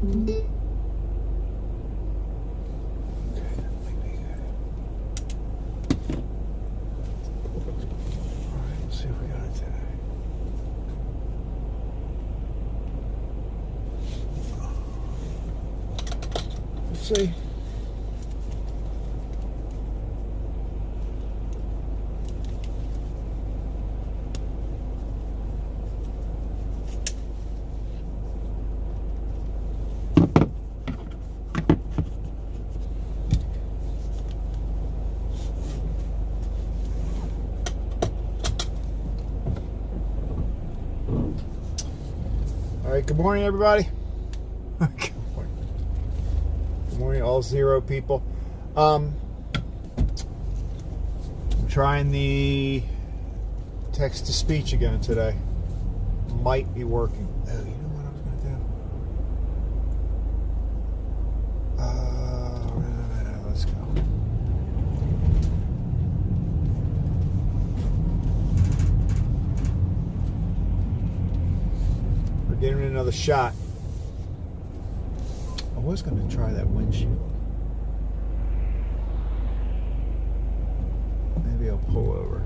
Let's see if we got it today. Let's see. All right, good morning, everybody. Good morning, all zero people. I'm trying the text-to-speech again today. Might be working. Oh, you know what I was going to do? Let's go. We're giving it another shot. I was going to try that windshield. Maybe I'll pull over.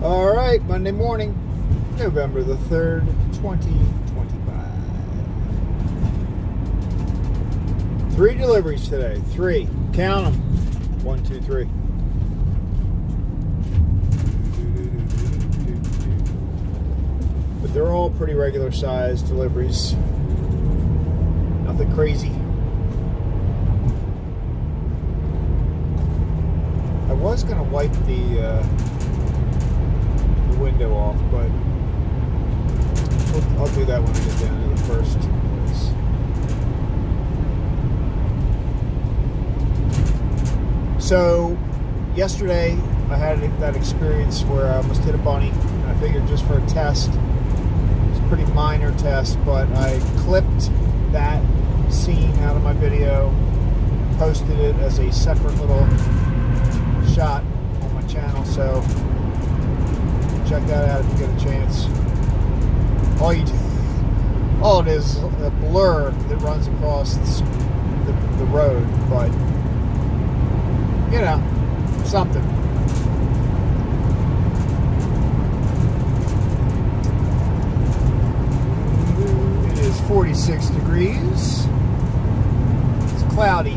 All right, Monday morning, November the 3rd, 2025. 3 deliveries today. 3. Count them. 1, 2, 3. But they're all pretty regular sized deliveries. Nothing crazy. I was going to wipe the window off, but I'll do that when I get down to the first place. So yesterday I had that experience where I almost hit a bunny, and I figured just for a test, it's a pretty minor test, but I clipped that scene out of my video, posted it as a separate little shot on my channel, so check that out if you get a chance. All it is a blur that runs across the road, but you know, something. It is 46 degrees. It's cloudy.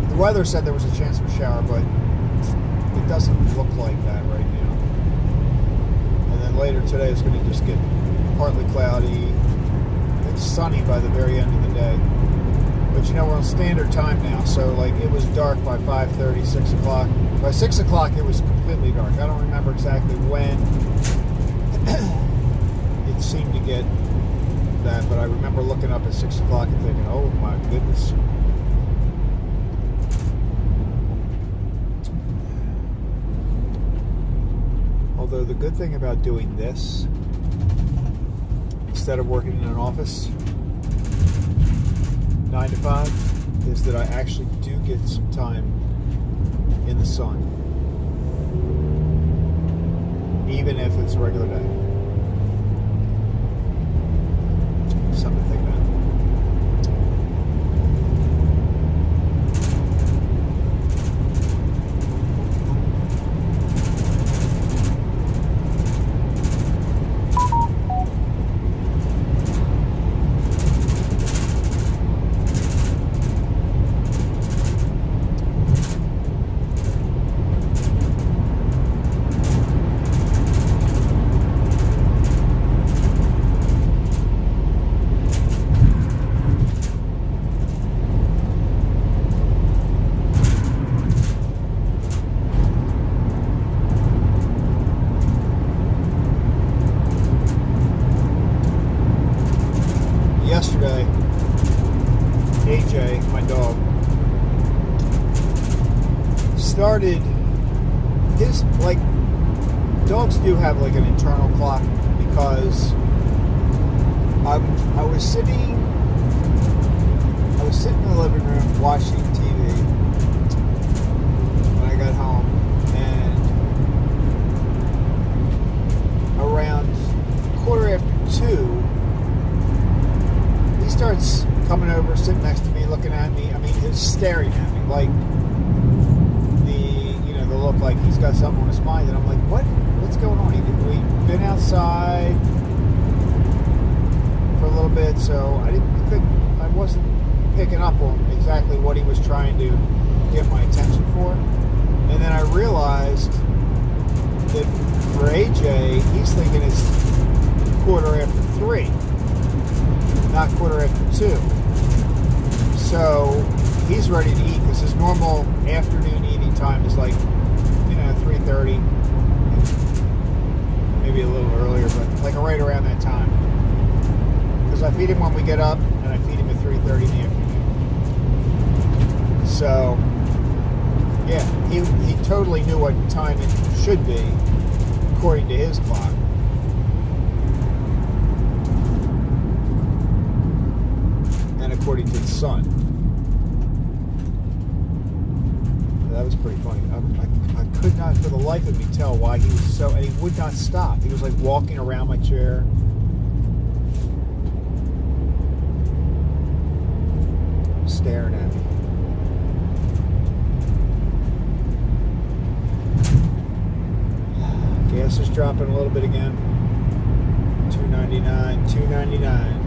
The weather said there was a chance of a shower, but it doesn't look like that right now. And then later today it's going to just get partly cloudy. It's sunny by the very end of the day. But you know, we're on standard time now, so like it was dark by 5:30, 6 o'clock. By 6 o'clock it was completely dark. I don't remember exactly when it seemed to get that, but I remember looking up at 6 o'clock and thinking, oh my goodness. Although the good thing about doing this, instead of working in an office 9 to 5, is that I actually do get some time in the sun, even if it's a regular day. Something to think about. Yesterday, AJ, my dog, started his, like, dogs do have like an internal clock because I was sitting in the living room watching TV when I got home, and around 2:15, he starts coming over, sitting next to me, looking at me. I mean, he's staring at me like the look like he's got something on his mind, and I'm like, what's going on? We've been outside for a little bit, so I wasn't picking up on exactly what he was trying to get my attention for. And then I realized that for AJ, he's thinking it's 3:15, not 2:15. So he's ready to eat because his normal afternoon eating time is like 3:30, maybe a little earlier, but like right around that time. Because I feed him when we get up, and I feed him at 3:30 in the afternoon. So yeah, he totally knew what time it should be according to his clock. And according to the sun. That was pretty funny. I could not for the life of me tell why he was and he would not stop. He was like walking around my chair. Staring at me. Gas is dropping a little bit again. $2.99.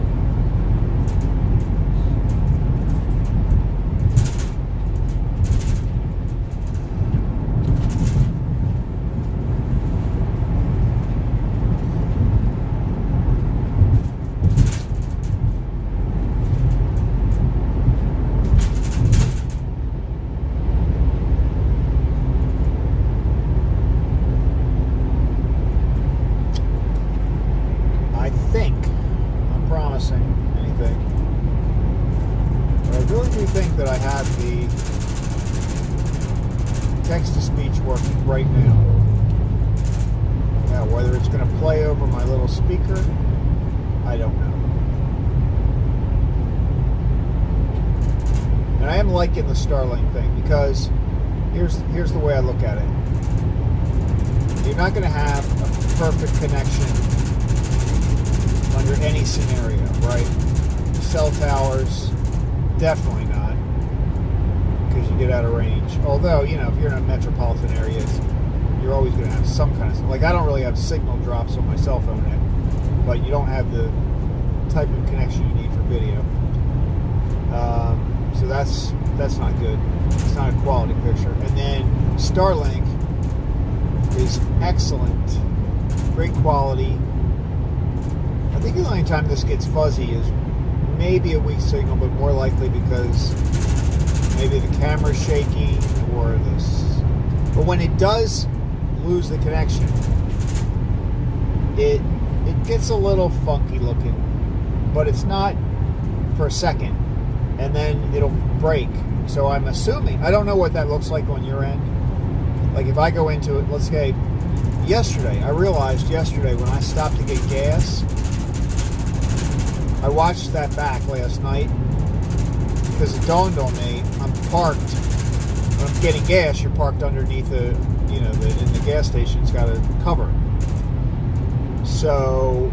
Anything. But I really do think that I have the text-to-speech working right now. Now, whether it's going to play over my little speaker, I don't know. And I am liking the Starlink thing because here's the way I look at it. You're not going to have a perfect connection under any scenario, right? Cell towers, definitely not, because you get out of range. Although, if you're in a metropolitan area, you're always going to have some kind of, like I don't really have signal drops on my cell phone yet, but you don't have the type of connection you need for video. So that's not good. It's not a quality picture. And then Starlink is excellent, great quality. I think the only time this gets fuzzy is maybe a weak signal, but more likely because maybe the camera's shaking or this. But when it does lose the connection, it gets a little funky looking, but it's not for a second, and then it'll break. So I'm assuming, I don't know what that looks like on your end. Like if I go into it, let's say I realized yesterday when I stopped to get gas, I watched that back last night because it dawned on me, I'm parked, when I'm getting gas, you're parked underneath in the gas station's got a cover. So,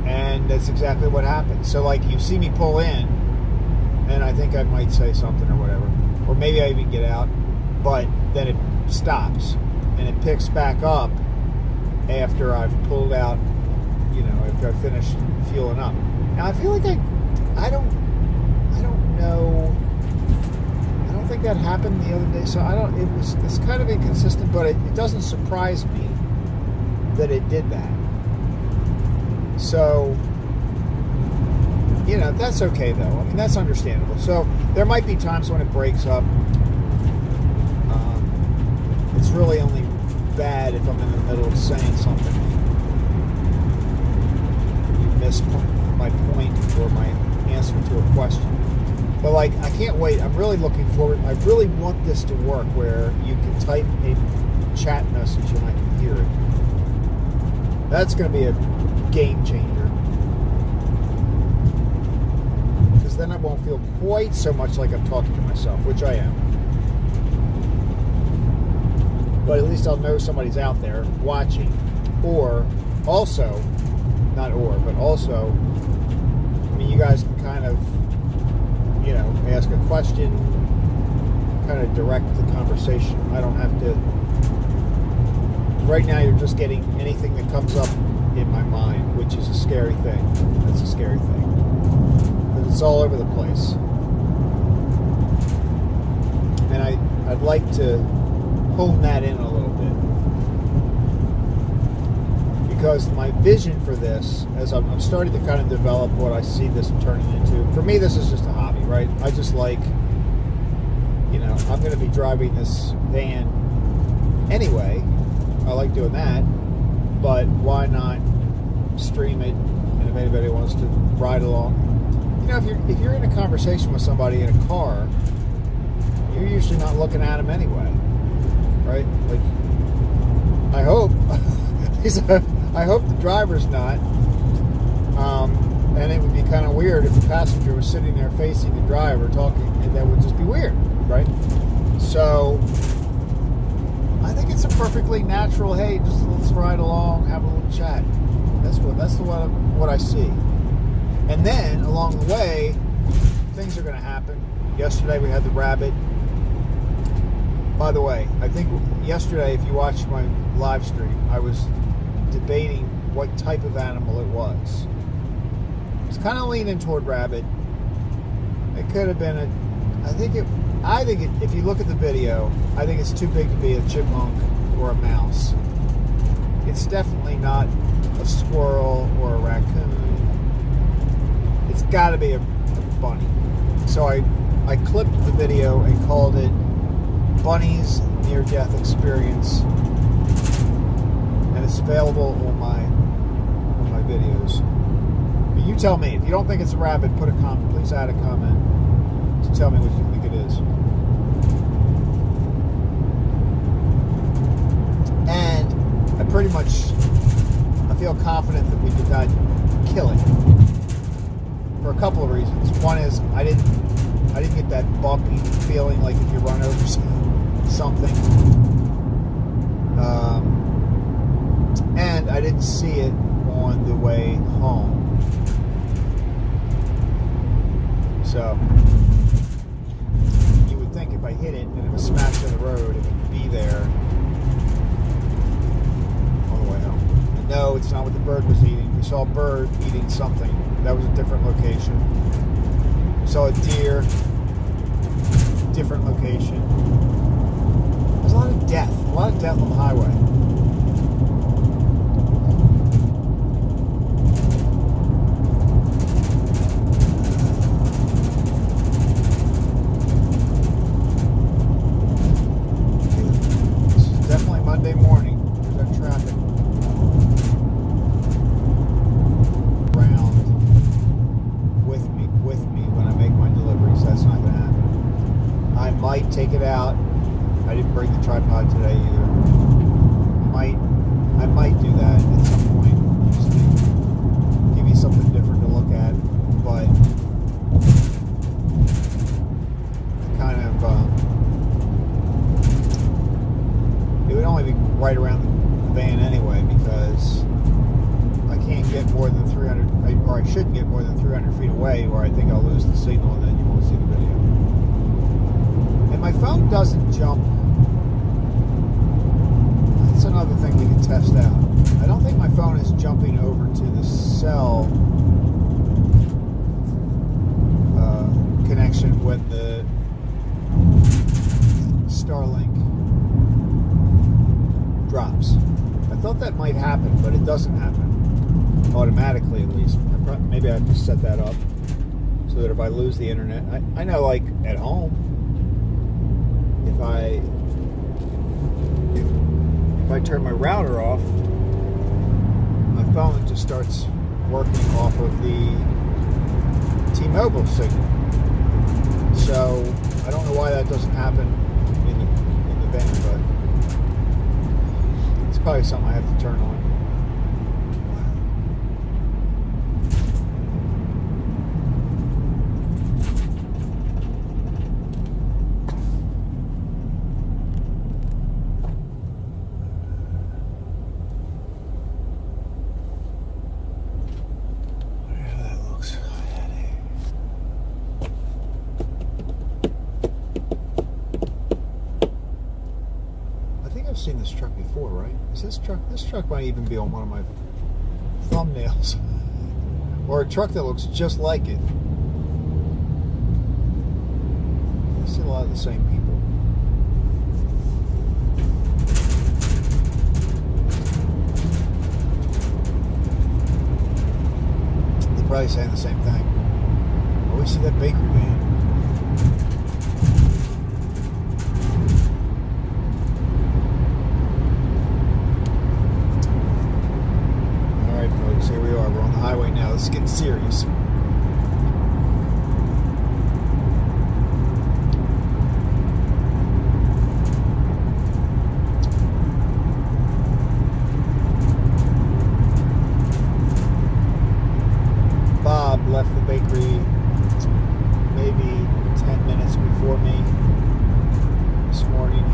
and that's exactly what happened. So like you see me pull in, and I think I might say something or whatever, or maybe I even get out, but then it stops, and it picks back up after I've pulled out, after I've finished fueling up. Now I feel like I don't know. I don't think that happened the other day. So it's kind of inconsistent, but it doesn't surprise me that it did that. So, that's okay though. I mean, that's understandable. So there might be times when it breaks up. It's really only bad if I'm in the middle of saying something. You miss my point or my answer to a question. But like, I can't wait. I'm really looking forward. I really want this to work where you can type a chat message and I can hear it. That's going to be a game changer. feel quite so much like I'm talking to myself, which I am. But at least I'll know somebody's out there watching. Or also, not or, but also, I mean, you guys can kind of, you know, ask a question, kind of direct the conversation. I don't have to. Right now, you're just getting anything that comes up in my mind, which is a scary thing. That's a scary thing. But it's all over the place. And I'd like to hone that in a little bit. Because my vision for this, as I'm starting to kind of develop what I see this turning into, for me, this is just a hobby, right? I just like, you know, I'm going to be driving this van anyway. I like doing that, but why not stream it? And if anybody wants to ride along, you know, if you're in a conversation with somebody in a car, you're usually not looking at them anyway, right? Like, I hope. I hope the driver's not. And it would be kind of weird if the passenger was sitting there facing the driver talking, and that would just be weird, right? So I think it's a perfectly natural, hey, just let's ride along, have a little chat. That's what I see. And then along the way, things are going to happen. Yesterday we had the rabbit. By the way, I think yesterday, if you watched my live stream, I was debating what type of animal it was. It's kind of leaning toward rabbit. It could have been I think if you look at the video, I think it's too big to be a chipmunk or a mouse. It's definitely not a squirrel or a raccoon. It's got to be a bunny. So I clipped the video and called it Bunny's Near-Death Experience, and it's available on my videos. But you tell me, if you don't think it's a rabbit, put a comment. Please add a comment to tell me what you think it is. And I feel confident that we did not kill it for a couple of reasons. One is I didn't get that bumpy feeling like if you run over something. And I didn't see it on the way home. So you would think if I hit it and it was smashed in the road, it would be there on the way home. And no, it's not what the bird was eating. We saw a bird eating something. That was a different location. We saw a deer, different location. There's a lot of death on the highway. This is definitely Monday morning. There's that traffic around with me when I make my deliveries. That's not going to happen. I might take it out. I didn't bring the tripod today either. I might do that at some point, just to give you something different to look at. But kind of, it would only be right around the van anyway, because I can't get more than 300, or I shouldn't get more than 300 feet away, or I think I'll lose the signal and then you won't see the video. And my phone doesn't jump. That's another thing we can test out. I don't think my phone is jumping over to the cell connection when the Starlink drops. I thought that might happen, but it doesn't happen automatically, at least. Maybe I have to set that up so that if I lose the internet, I know, like at home, if I turn my router off, my phone just starts working off of the T-Mobile signal. So I don't know why that doesn't happen in the van, but it's probably something I have to turn on. seen this truck before, right? Is this truck? This truck might even be on one of my thumbnails. Or a truck that looks just like it. I see a lot of the same people. They're probably saying the same thing. Oh, we see that bakery van. Here we are. We're on the highway now. Let's get serious. Bob left the bakery maybe 10 minutes before me this morning.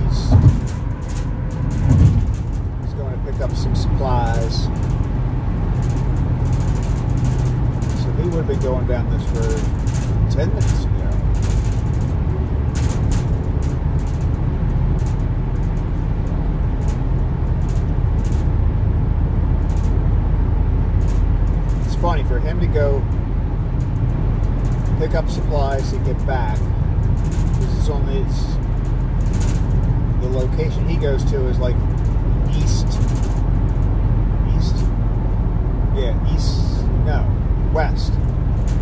He's going to pick up some supplies. He would have been going down this road 10 minutes ago. It's funny for him to go pick up supplies to get back. This is on the location he goes to is like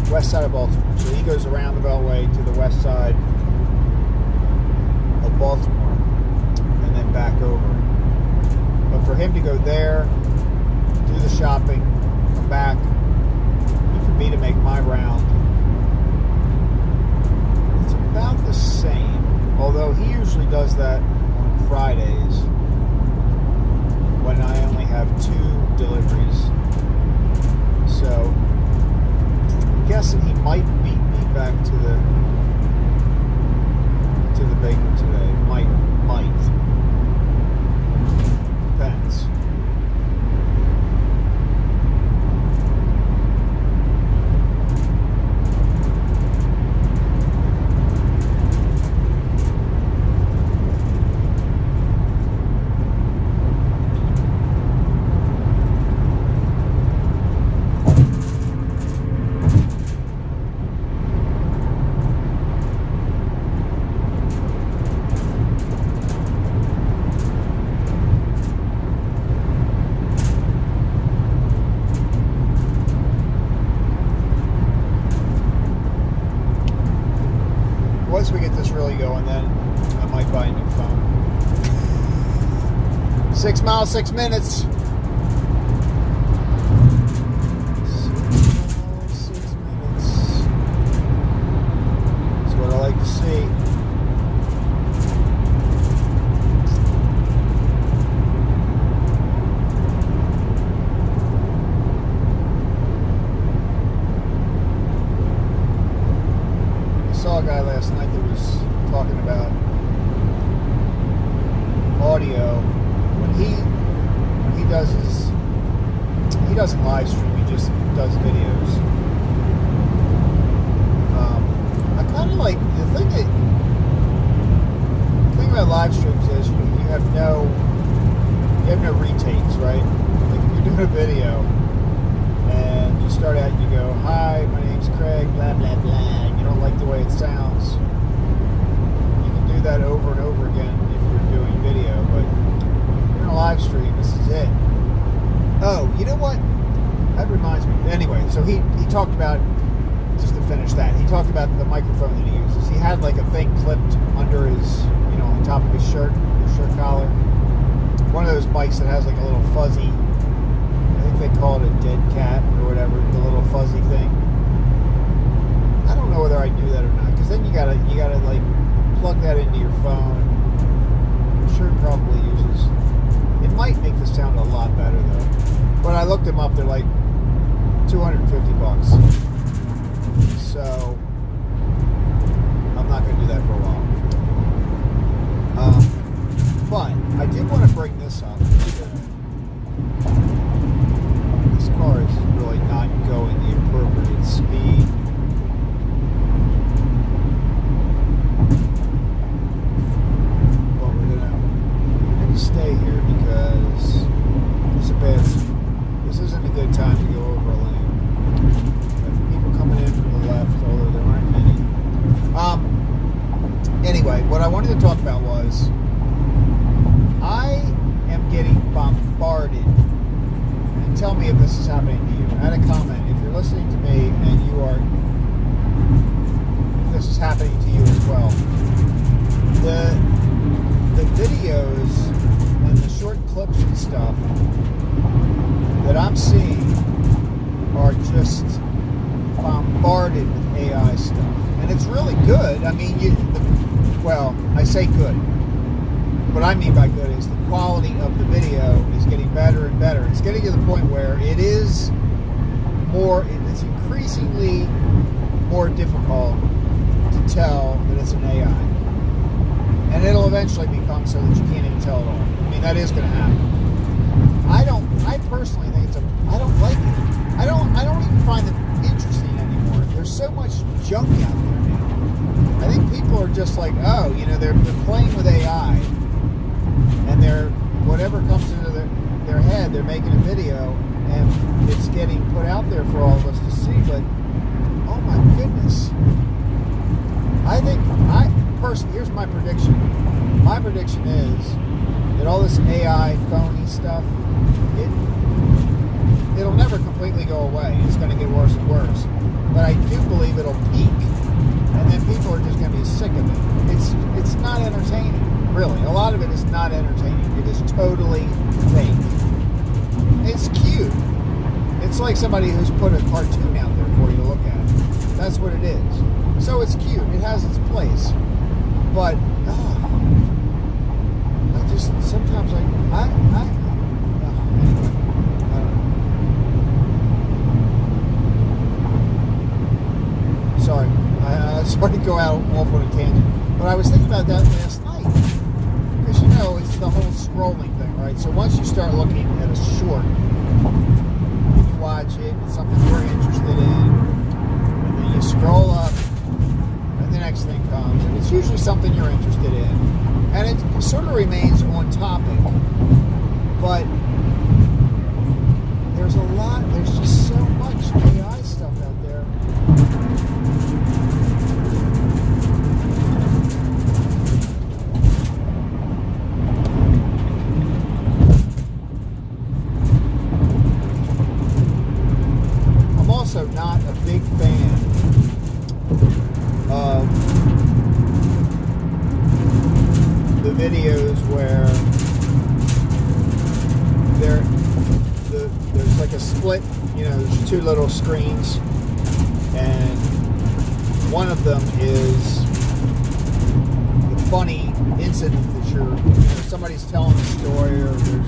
west side of Baltimore. So he goes around the Beltway to the west side of Baltimore and then back over. But for him to go there, do the shopping, come back, and for me to make my round, it's about the same. Although he usually does that on Fridays when I only have 2 deliveries. So I'm guessing he might beat me back to the baker today. Might. Depends. Once we get this really going, then I might buy a new phone. 6 miles, 6 minutes. 6 minutes. That's what I like to see. I saw a guy last night that was talking about audio. When he does he doesn't live stream, he just does videos. I kind of like the thing about live streams is you have no retakes, right? Like if you're doing a video and you start out and you go, "Hi, my name's Craig, blah blah blah," and you don't like the way it sounds, you can do that over and over again if you're doing video. But if you're in a live stream, this is it. Oh, you know what? That reminds me. Anyway, so he talked about, just to finish that, he talked about the microphone that he uses. He had like a thing clipped under his, on top of his shirt collar. One of those mics that has like a little fuzzy, I think they call it a dead cat or whatever, the little fuzzy thing. I don't know whether I do that or not, because then you gotta like plug that into your phone. I'm sure it probably uses. It might make the sound a lot better though. But I looked them up; they're like $250. So I'm not gonna do that for a while. But I did want to bring this up. This car is really not going the appropriate speed. But we're gonna stay here. if this is happening to you as well. The videos and the short clips and stuff that I'm seeing are just bombarded with AI stuff, and it's really good. I mean, I say good. What I mean by good is the quality of the video is getting better and better. It's getting to the point where it's increasingly more difficult to tell that it's an AI. And it'll eventually become so that you can't even tell at all. I mean, that is going to happen. I personally think I don't like it. I don't even find it interesting anymore. There's so much junk out there now. I think people are just like, oh, they're playing with AI, and whatever comes into their head, they're making a video, and it's getting put out there for all of us to see. But oh my goodness, here's my prediction. My prediction is that all this AI phony stuff, it'll never completely go away. It's going to get worse and worse. But I do believe it'll peak, and then people are just going to be sick of it. It's not entertaining, really. A lot of it is not entertaining. It is totally fake. It's cute. It's like somebody who's put a cartoon out there for you to look at. That's what it is. So it's cute. It has its place. But I just sometimes anyway, I don't know. Sorry, sorry to go out off on a tangent, but I was thinking about that last night because it's the whole scrolling thing, right? So once you start looking at a short, you watch it, it's something you're interested in, and then you scroll up. The next thing comes, and it's usually something you're interested in, and it sort of remains on topic, but there's just so much AI stuff out there. I'm also not a big fan of the videos where there's like a split, there's two little screens, and one of them is the funny incident that somebody's telling a story, or there's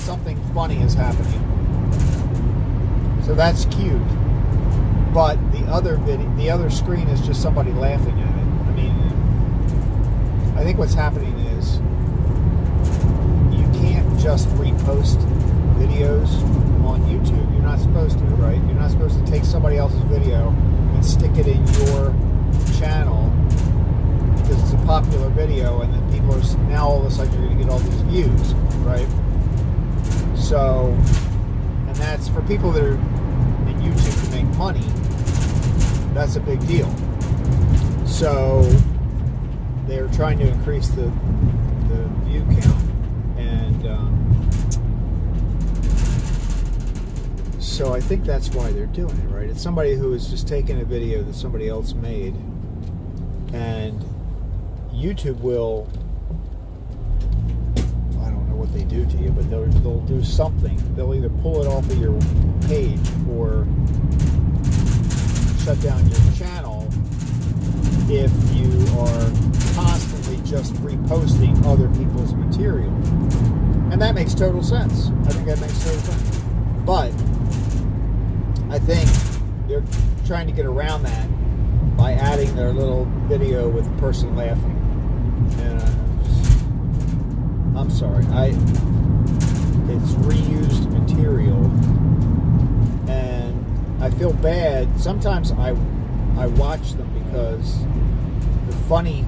something funny is happening. So that's cute. But the other screen is just somebody laughing at it. I mean, I think what's happening is you can't just repost videos on YouTube. You're not supposed to, right? You're not supposed to take somebody else's video and stick it in your channel because it's a popular video, and then people are now all of a sudden you're going to get all these views, right? So, and that's for people that are in YouTube to make money. That's a big deal. So they're trying to increase the view count, and so I think that's why they're doing it, right? It's somebody who is just taking a video that somebody else made, and YouTube will, I don't know what they do to you, but they'll do something. They'll either pull it off of your page or shut down your channel if you are constantly just reposting other people's material. And that makes total sense. I think that makes total sense. But I think they're trying to get around that by adding their little video with the person laughing. And I'm sorry. It's reused material. And I feel bad. Sometimes I watch them because the funny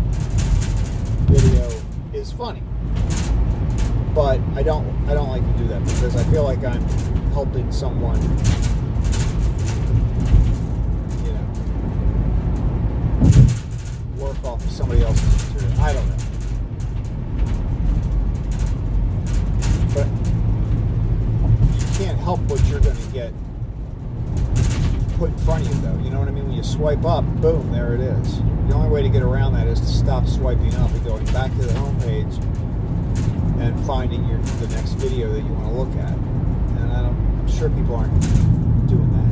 video is funny, but I don't like to do that because I feel like I'm helping someone, work off of somebody else's material. I don't know, but you can't help what you're going to get put put in front of you, though. You know what I mean? When you swipe up, boom, there it is. The only way to get around that is to stop swiping up and going back to the home page and finding the next video that you want to look at. And I'm sure people aren't doing that.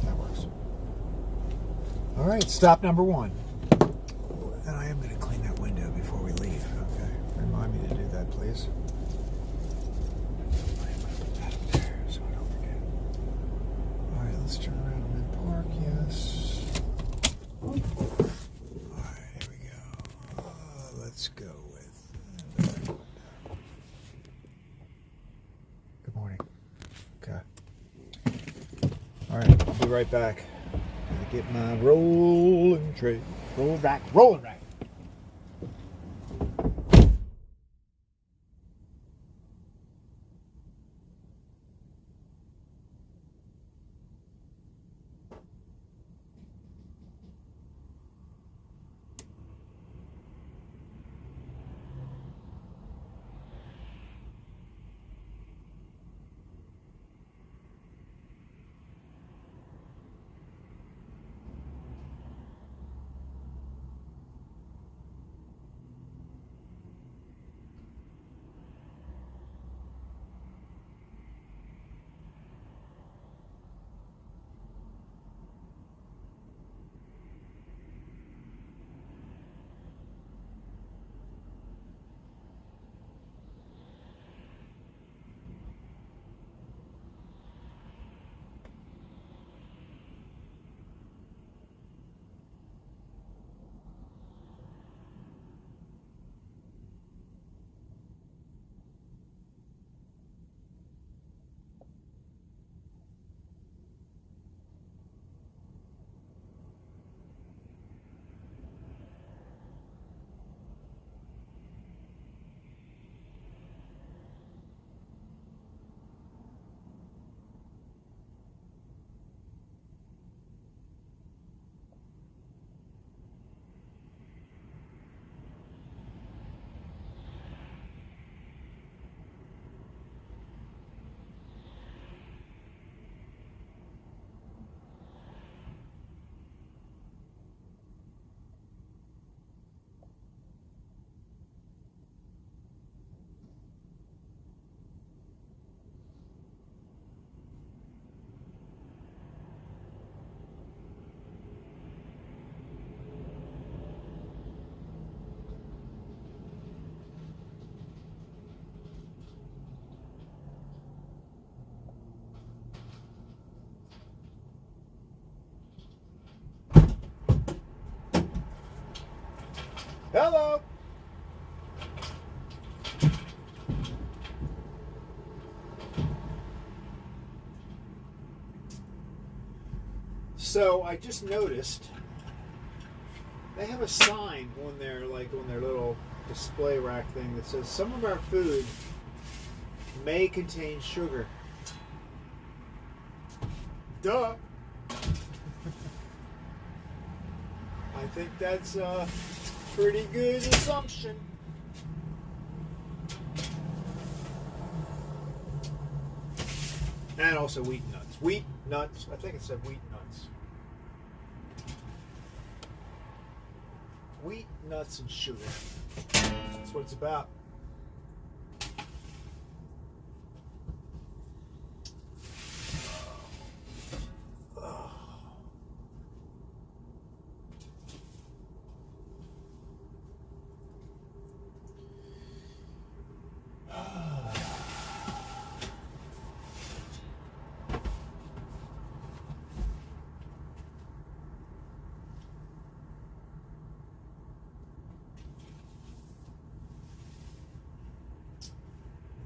That works. All right, stop number 1. And I am going to clean that window before we leave. Okay, remind me to do that, please. I am going to put that up there so I don't forget. All right, let's turn around and then park. Yes. All right, here we go. Let's go with. Good morning. Okay. All right, I'll be right back. Gotta get my rolling tray. Rolling rack. Rolling rack. Hello. So I just noticed they have a sign on their little display rack thing that says some of our food may contain sugar. Duh. I think that's a pretty good assumption. And also wheat nuts. Wheat nuts. I think it said wheat nuts. Wheat, nuts, and sugar. That's what it's about.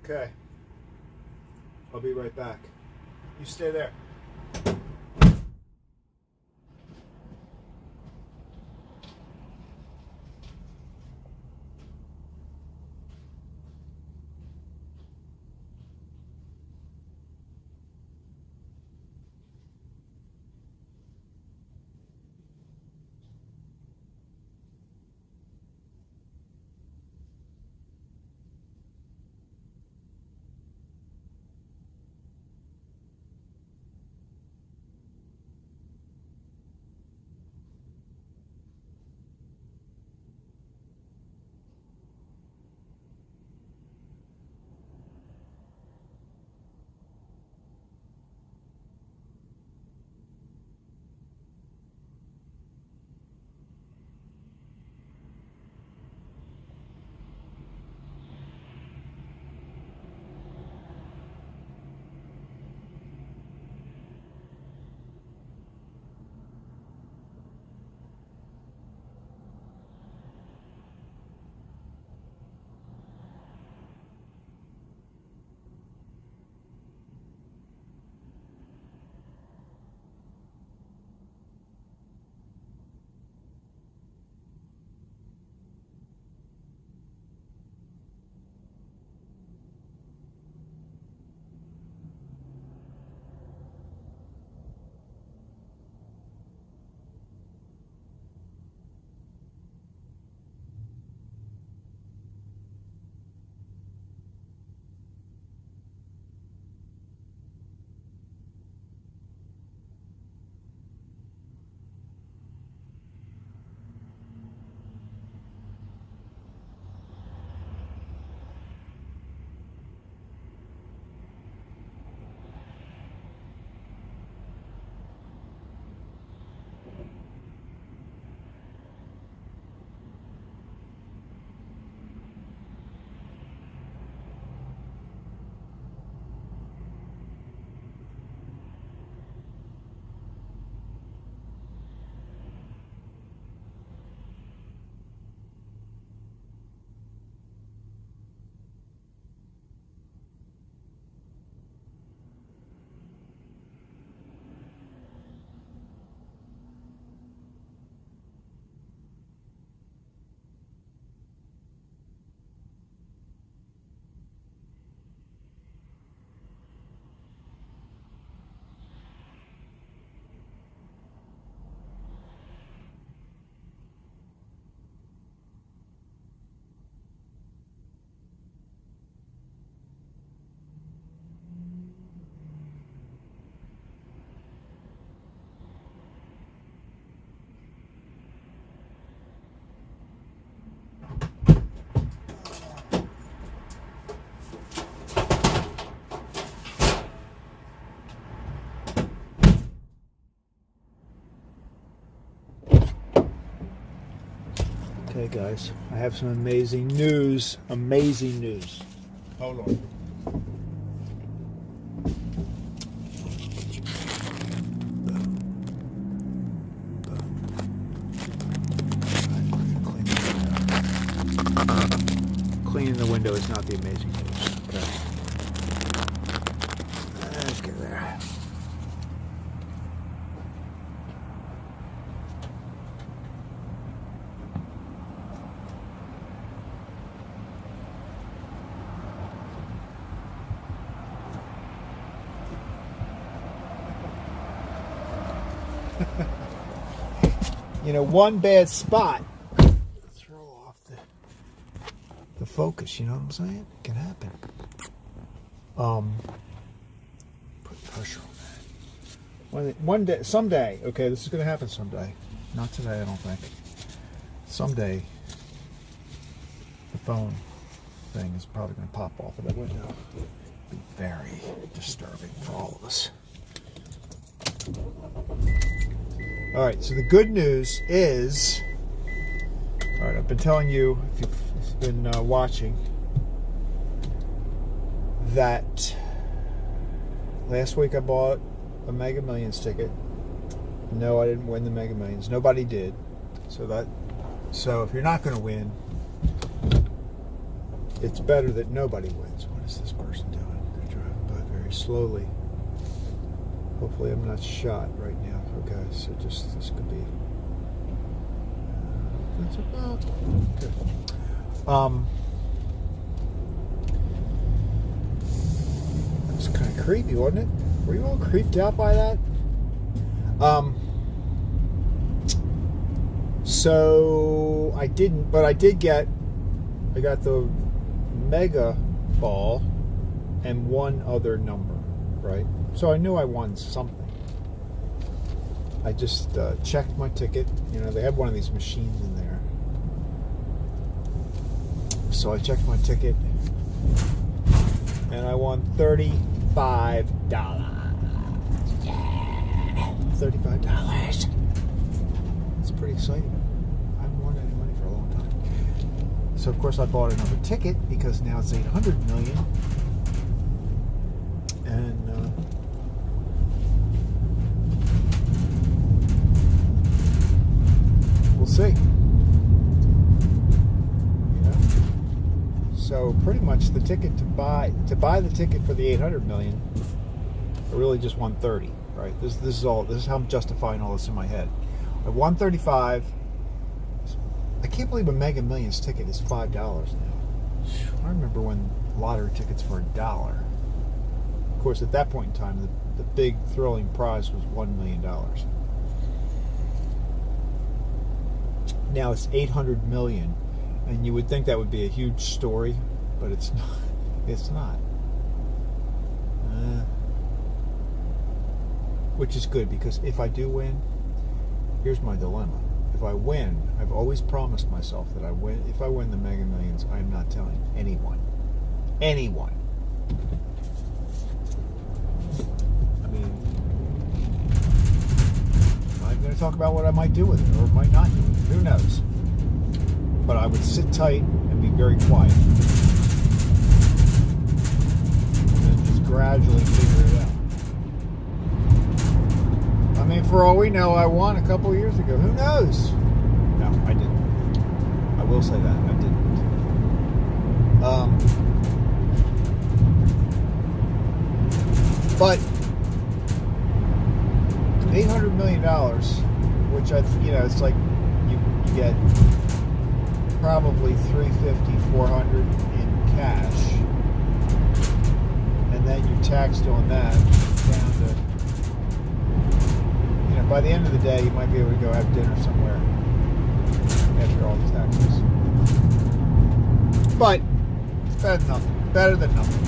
Okay. I'll be right back. You stay there. Okay, guys, I have some amazing news. Amazing news. Hold on. Cleaning the window is not the amazing news. Okay. Let's get there. You know, one bad spot throw off the focus. You know what I'm saying? It can happen. Put pressure on that. One day, someday. Okay, this is going to happen someday. Not today, I don't think. Someday, the phone thing is probably going to pop off of that window. Be very disturbing for all of us. All right, so the good news is, all right, I've been telling you, if you've been watching, that last week I bought a Mega Millions ticket. No, I didn't win the Mega Millions. Nobody did. So if you're not going to win, it's better that nobody wins. What is this person doing? They're driving by very slowly. Hopefully I'm not shot right now. Okay, so this could be... that's about... Okay. That was kind of creepy, wasn't it? Were you all creeped out by that? So I didn't, but I got the mega ball and one other number, right? So I knew I won something. I just checked my ticket. You know, they have one of these machines in there. So I checked my ticket and I won $35. Yeah, $35. It's pretty exciting. I haven't won any money for a long time. So of course I bought another ticket because now it's 800 million. And we'll see. You know? So pretty much the ticket to buy the ticket for the 800 million, I really just won 30, right? This is how I'm justifying all this in my head. I won 35. I can't believe a Mega Millions ticket is $5 now. I remember when lottery tickets were $1. Of course, at that point in time, the big thrilling prize was $1 million. Now it's 800 million, and you would think that would be a huge story, but it's not. It's not. Which is good, because if I do win, here's my dilemma. If I win, I've always promised myself that if I win the Mega Millions, I am not telling anyone. Anyone. I mean, I'm going to talk about what I might do with it, or might not do with it. Who knows? But I would sit tight and be very quiet. And then just gradually figure it out. I mean, for all we know, I won a couple of years ago. Who knows? No, I didn't. I will say that. I didn't. But $800 million, which it's like you get probably $350, $400 in cash, and then you're taxed on that down to, by the end of the day, you might be able to go have dinner somewhere after all the taxes. But it's better than nothing. Better than nothing.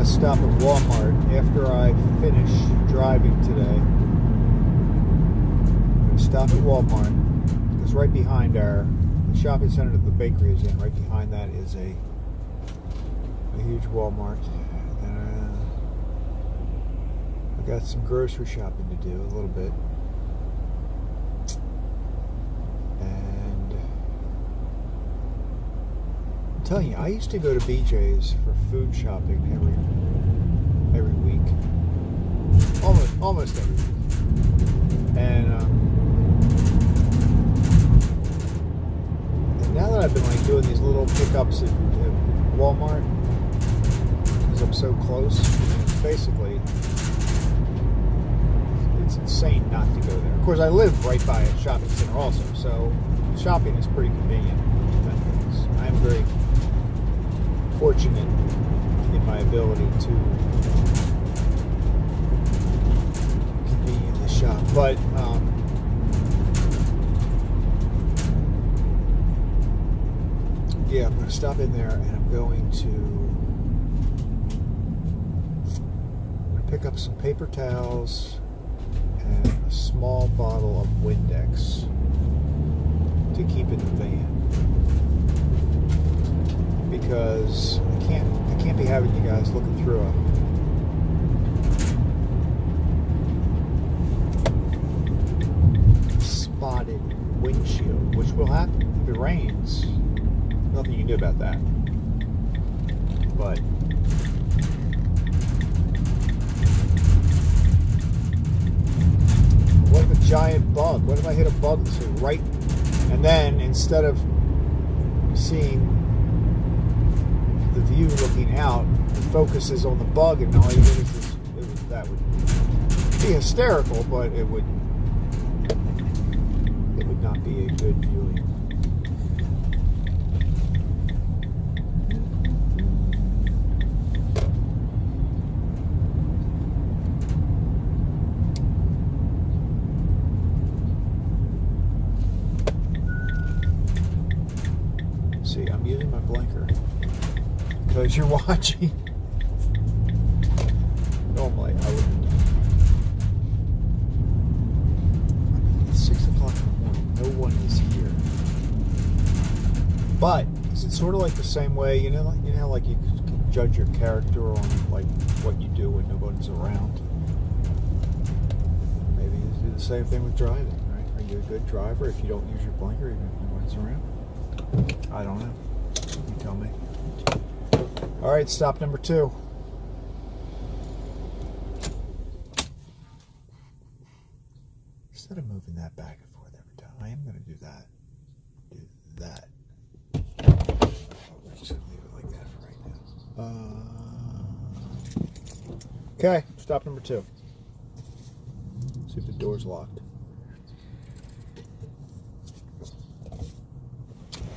Stop at Walmart after I finish driving today. I'm going to stop at Walmart because right behind the shopping center that the bakery is in, right behind that is a huge Walmart. And I've got some grocery shopping to do, a little bit. And I'm telling you, I used to go to BJ's for food shopping every week, almost every week, and now that I've been doing these little pickups at Walmart because I'm so close, basically it's insane not to go there. Of course, I live right by a shopping center also, so shopping is pretty convenient. I am very fortunate in my ability to conveniently shop, but yeah, I'm going to stop in there and I'm going to pick up some paper towels and a small bottle of Windex to keep in the van, because I can't be having you guys looking through a spotted windshield, which will happen if it rains. Nothing you can do about that. But what if a giant bug? What if I hit a bug that's right, and then instead of seeing the view looking out, the focus is on the bug, and all you get is this, that would be hysterical, but it would not be a good viewing. See, I'm using my blinker because you're watching. Normally, I wouldn't. It's 6 o'clock in the morning. No one is here. But is it sort of like the same way? You know how like you can judge your character on like what you do when nobody's around. Maybe you do the same thing with driving, right? Are you a good driver if you don't use your blinker even if nobody's around? I don't know. You tell me. All right, stop number 2. Instead of moving that back and forth every time, I am going to do that. Do that. We're just going to leave it like that for right now. Okay, stop number 2. See if the door's locked.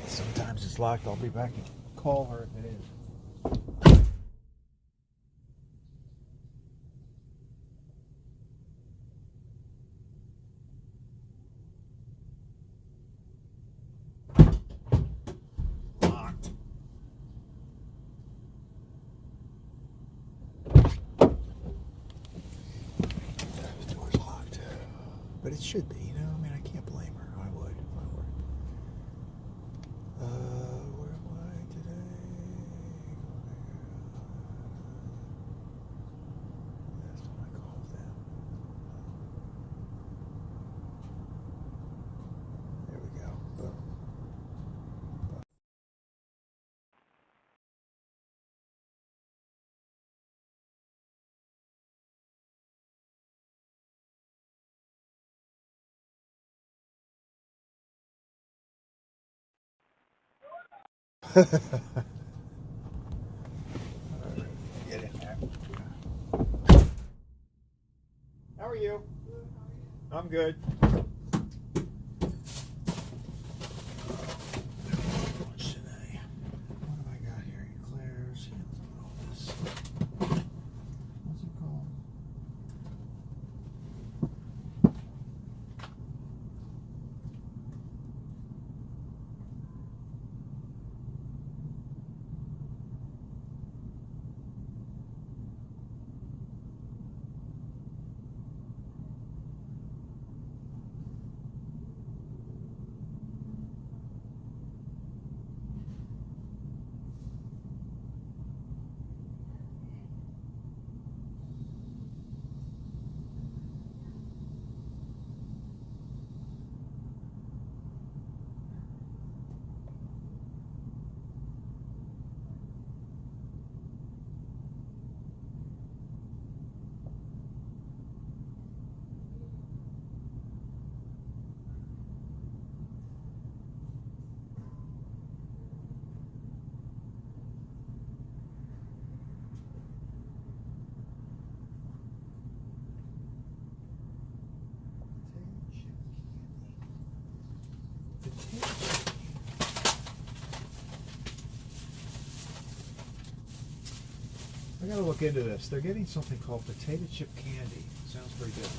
Sometimes it's locked. I'll be back and call her if it is. Locked. The door's locked. But it should be, you know? I mean, I can't blame her. I would if I were. Where am I today? Last time I called them. There we go. Boom. Get in there. How are you? I'm good. Lunch today. What have I got here? Eclairs. All this. What's it called? I gotta look into this. They're getting something called potato chip candy. Sounds pretty good.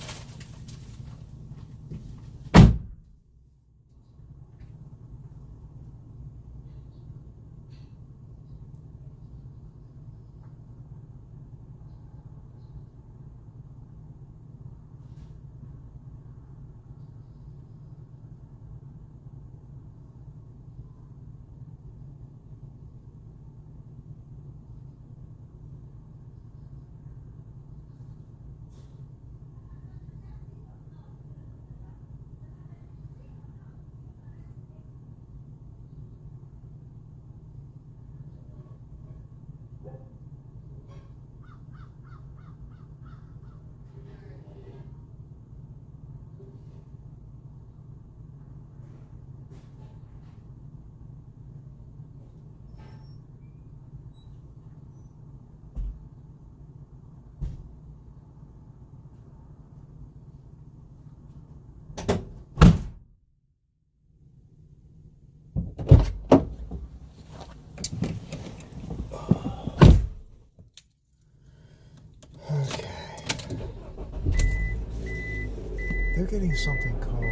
they're getting something called,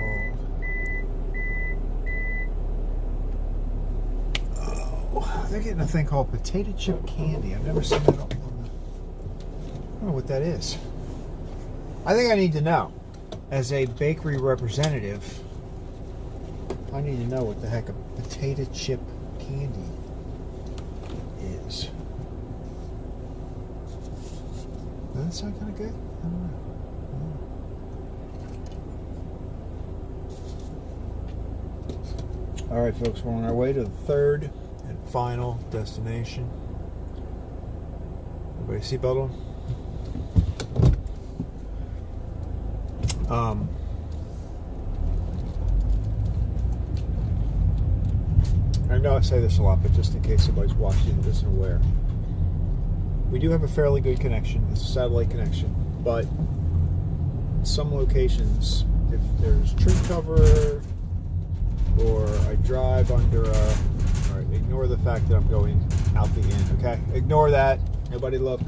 they're getting a thing called potato chip candy. I've never seen that on the, I don't know what that is. I think I need to know. As a bakery representative, I need to know what the heck a potato chip candy is. Does that sound kind of good? I don't know. All right, folks, we're on our way to the third and final destination. Everybody seatbelt on? I know I say this a lot, but just in case somebody's watching and isn't aware, we do have a fairly good connection. It's a satellite connection, but some locations, if there's tree cover or I drive under a, all right, ignore the fact that I'm going out the end, okay? Ignore that. Nobody look.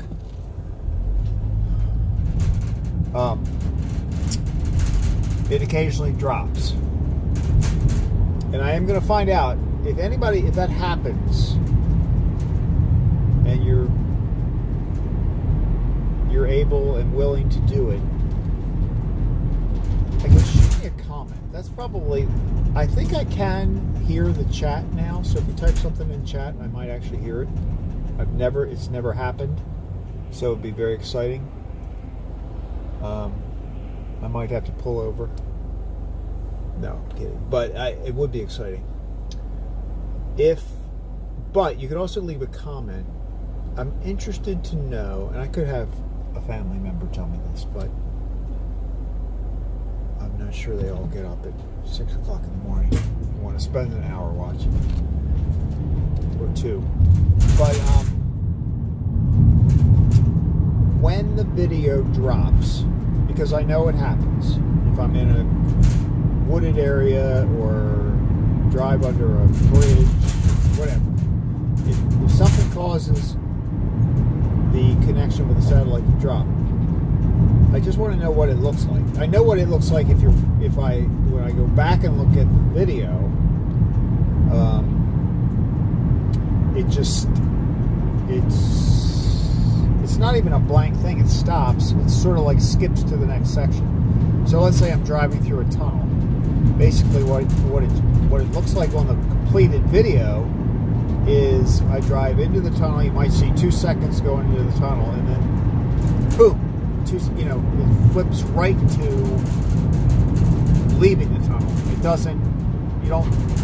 It occasionally drops. And I am going to find out if that happens and you're able and willing to do it, I guess shoot me a comment. That's probably, I think I can hear the chat now, so if you type something in chat, I might actually hear it. It's never happened, so it'd be very exciting. I might have to pull over. No, I'm kidding. But it would be exciting. But you could also leave a comment. I'm interested to know, and I could have a family member tell me this, but I'm not sure they all get up at 6 o'clock in the morning and want to spend an hour watching it. Or 2. But when the video drops, because I know it happens, if I'm in a wooded area or drive under a bridge, whatever, if something causes the connection with the satellite to drop, I just want to know what it looks like. I know what it looks like when I go back and look at the video. It's not even a blank thing. It stops. It sort of like skips to the next section. So let's say I'm driving through a tunnel. Basically, what it looks like on the completed video is I drive into the tunnel. You might see 2 seconds going into the tunnel, and then boom, it flips right to leaving the tunnel. It doesn't.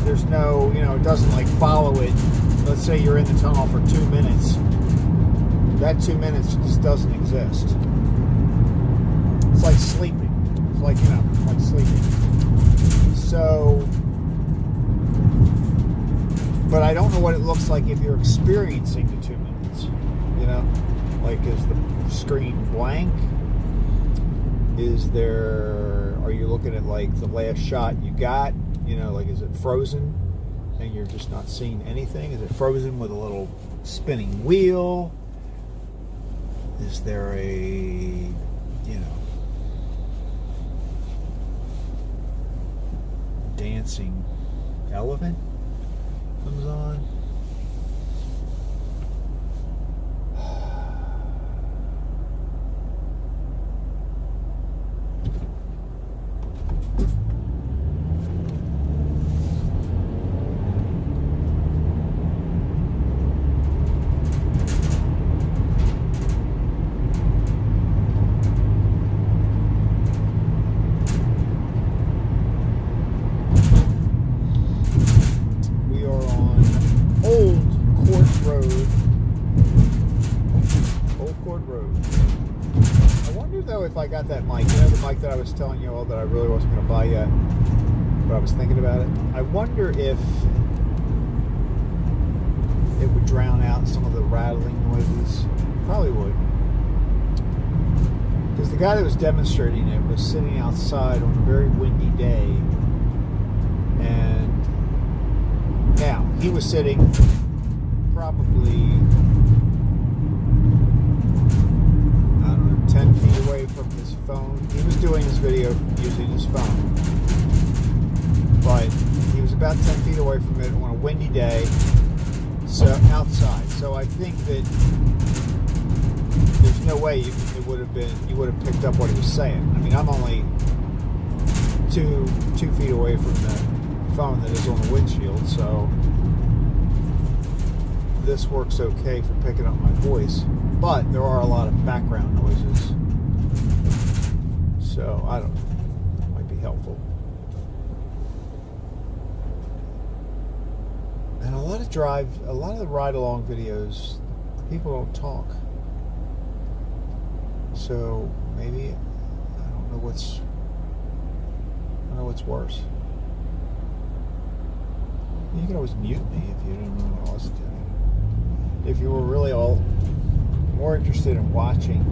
There's no. It doesn't like follow it. Let's say you're in the tunnel for 2 minutes. That 2 minutes just doesn't exist. It's like sleeping. It's like like sleeping. So, but I don't know what it looks like if you're experiencing the 2 minutes. Like is the screen blank? Are you looking at like the last shot you got? Like is it frozen and you're just not seeing anything? Is it frozen with a little spinning wheel? Is there a, dancing elephant comes on? If I got that mic, the mic that I was telling you all that I really wasn't going to buy yet, but I was thinking about it. I wonder if it would drown out some of the rattling noises. Probably would. Because the guy that was demonstrating it was sitting outside on a very windy day. And now, he was sitting probably 10 feet away from his phone. He was doing his video using his phone, but he was about 10 feet away from it on a windy day, so outside. So I think that there's no way you would have picked up what he was saying. I mean, I'm only two feet away from the phone that is on the windshield, so this works okay for picking up my voice. But there are a lot of background noises, so I don't know. It might be helpful. And a lot of the ride-along videos, people don't talk. So maybe I don't know what's worse. You can always mute me if you don't know what I was doing. If you were really all more interested in watching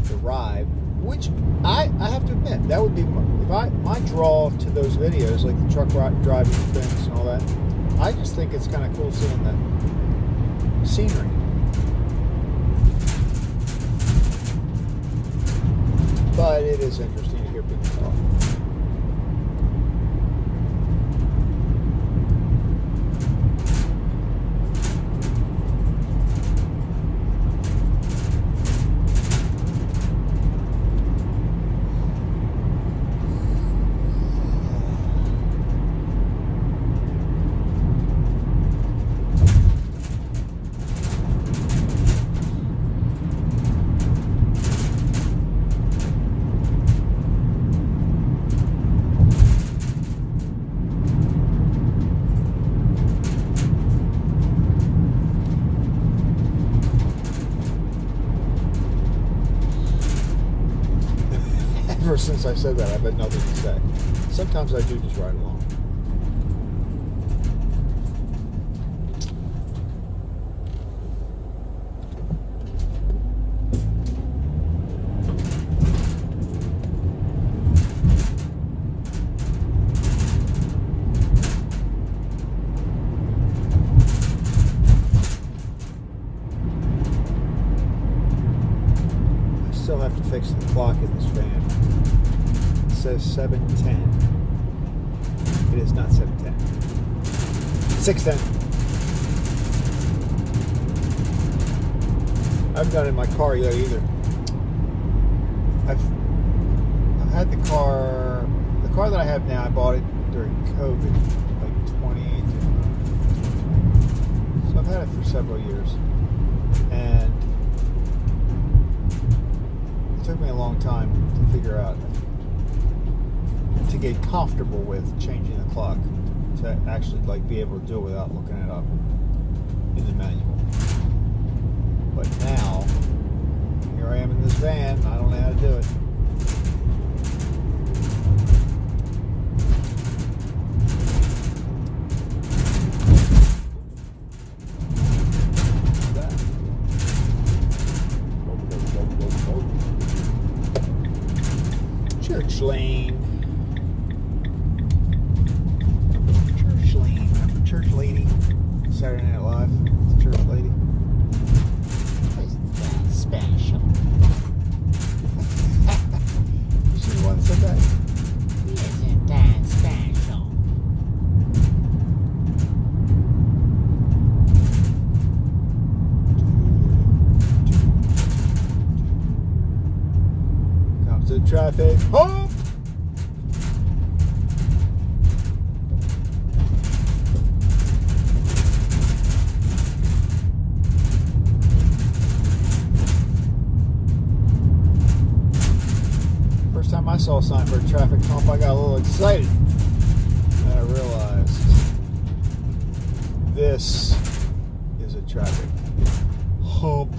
the ride, which I have to admit, that would be my draw to those videos, like the truck driving things and all that. I just think it's kind of cool seeing the scenery. But it is interesting to hear people talk. Ever since I said that, I've had nothing to say. Sometimes I do just ride along. I still have to fix the clock in this van. It says 7:10. It is not 7:10. 6:10. I haven't done it in my car yet either. I've had the car that I have now. I bought it during COVID, like 2018. So I've had it for several years, and it took me a long time to figure out, to get comfortable with changing the clock, to actually like be able to do it without looking it up in the manual. But now, here I am in this van, I don't know how to do it. Church Lane. Remember Church Lady? Saturday Night Live. The Church Lady. Isn't that special? You see the one that said that? Isn't that special? Comes the traffic. Oh! Time I saw a sign for a traffic hump, I got a little excited, and I realized this is a traffic hump.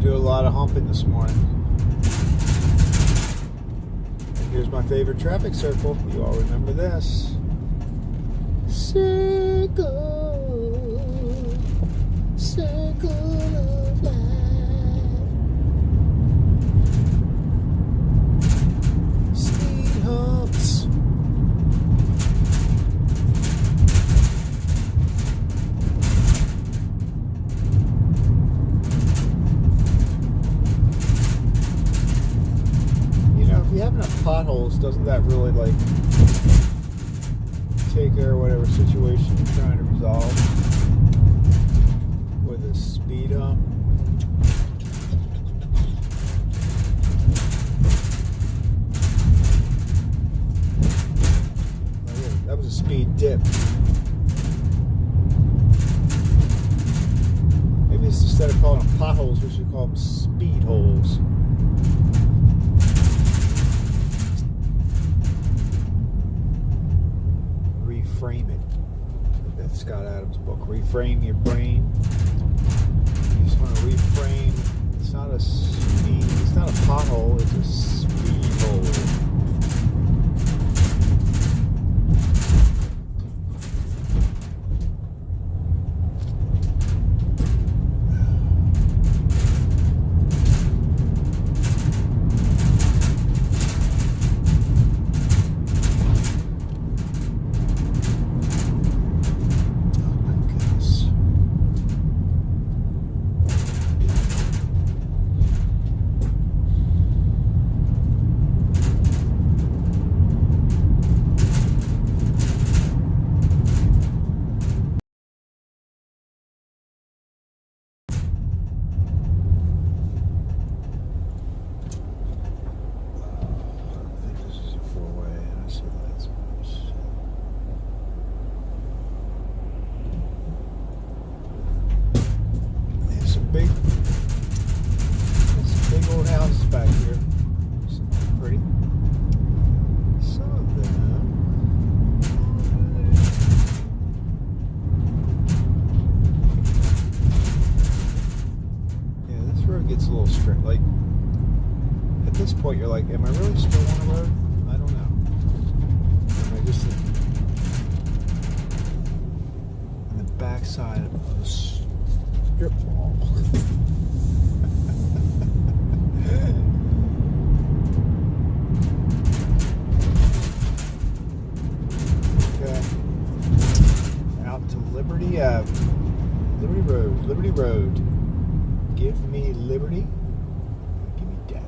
Do a lot of humping this morning. And here's my favorite traffic circle. You all remember this. Circle. circle of life. Speed humps. You know, if you have enough potholes, doesn't that really like take care of whatever situation you're trying to resolve with a speed hump? Oh, yeah, that was a speed dip. Maybe it's instead of calling them potholes, we should call them speed holes. Reframe it. That's Scott Adams' book. Reframe your brain. You just want to reframe. It's not a speed. It's not a pothole. It's a speed hole. Big old houses back here. Pretty. Some of them. Yeah, this road gets a little straight. Like, at this point, you're like, am I really still on the road? I don't know. Am I just on the backside of a strip mall? Okay. Out to Liberty Ave. Liberty Road. Give me liberty. Give me death.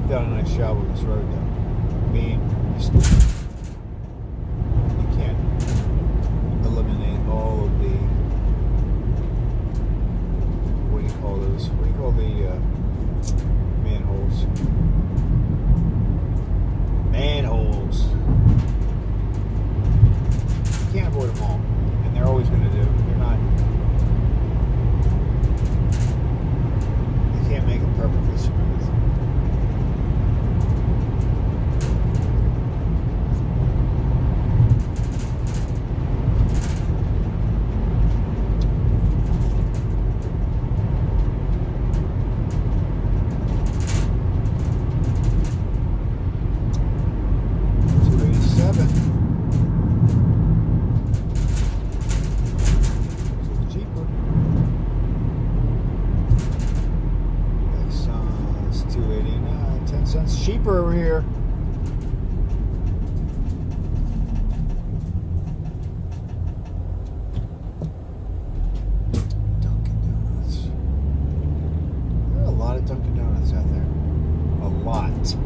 Done a nice job with this road, though. I mean, you can't eliminate all of the, what do you call those? What do you call the manholes? Manholes. You can't avoid them all, and they're always going to do. They're not. You can't make them perfectly smooth. here. Dunkin' Donuts. There are a lot of Dunkin' Donuts out there. A lot.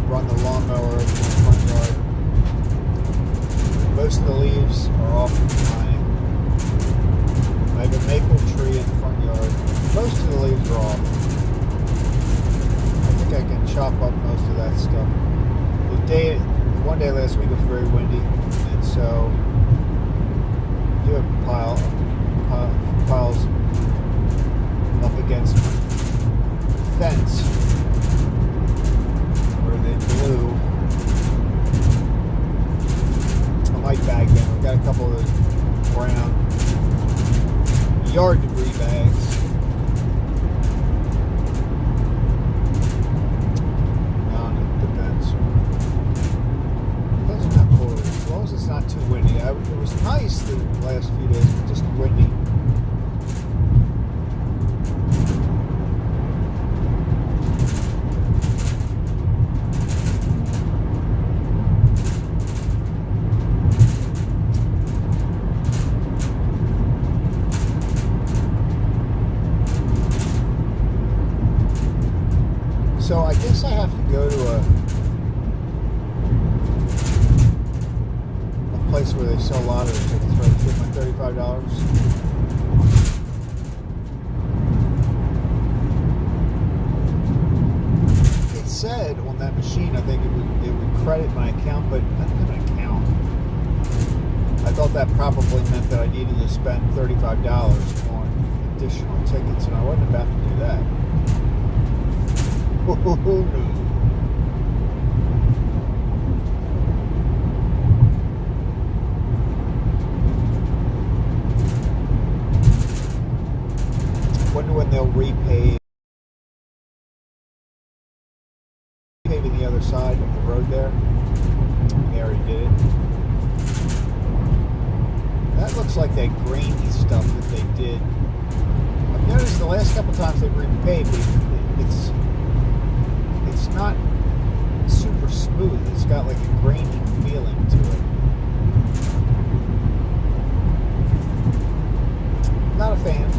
Run the lawnmower in the front yard. Most of the leaves are off my. I have a maple tree in the front yard. Most of the leaves are off. I think I can chop up most of that stuff. One day last week was very windy, and so I do have piles up against my fence. They blew. I might bag them. I've got a couple of those brown yard debris bags. It depends. Depends on how cold it is. As long as it's not too windy. It was nice the last few days, but just windy. So I guess I have to go to a place where they sell lottery tickets, right? To get my $35. It said on that machine, I think it would credit my account, but I don't have an account. I thought that probably meant that I needed to spend $35 on additional tickets, and I wasn't about to do that. Oh, no. Wonder when they'll repave paving the other side of the road there. They already did it. That looks like that grainy stuff that they did. I've noticed the last couple times they've repaved it's not super smooth. It's got like a grainy feeling to it. Not a fan.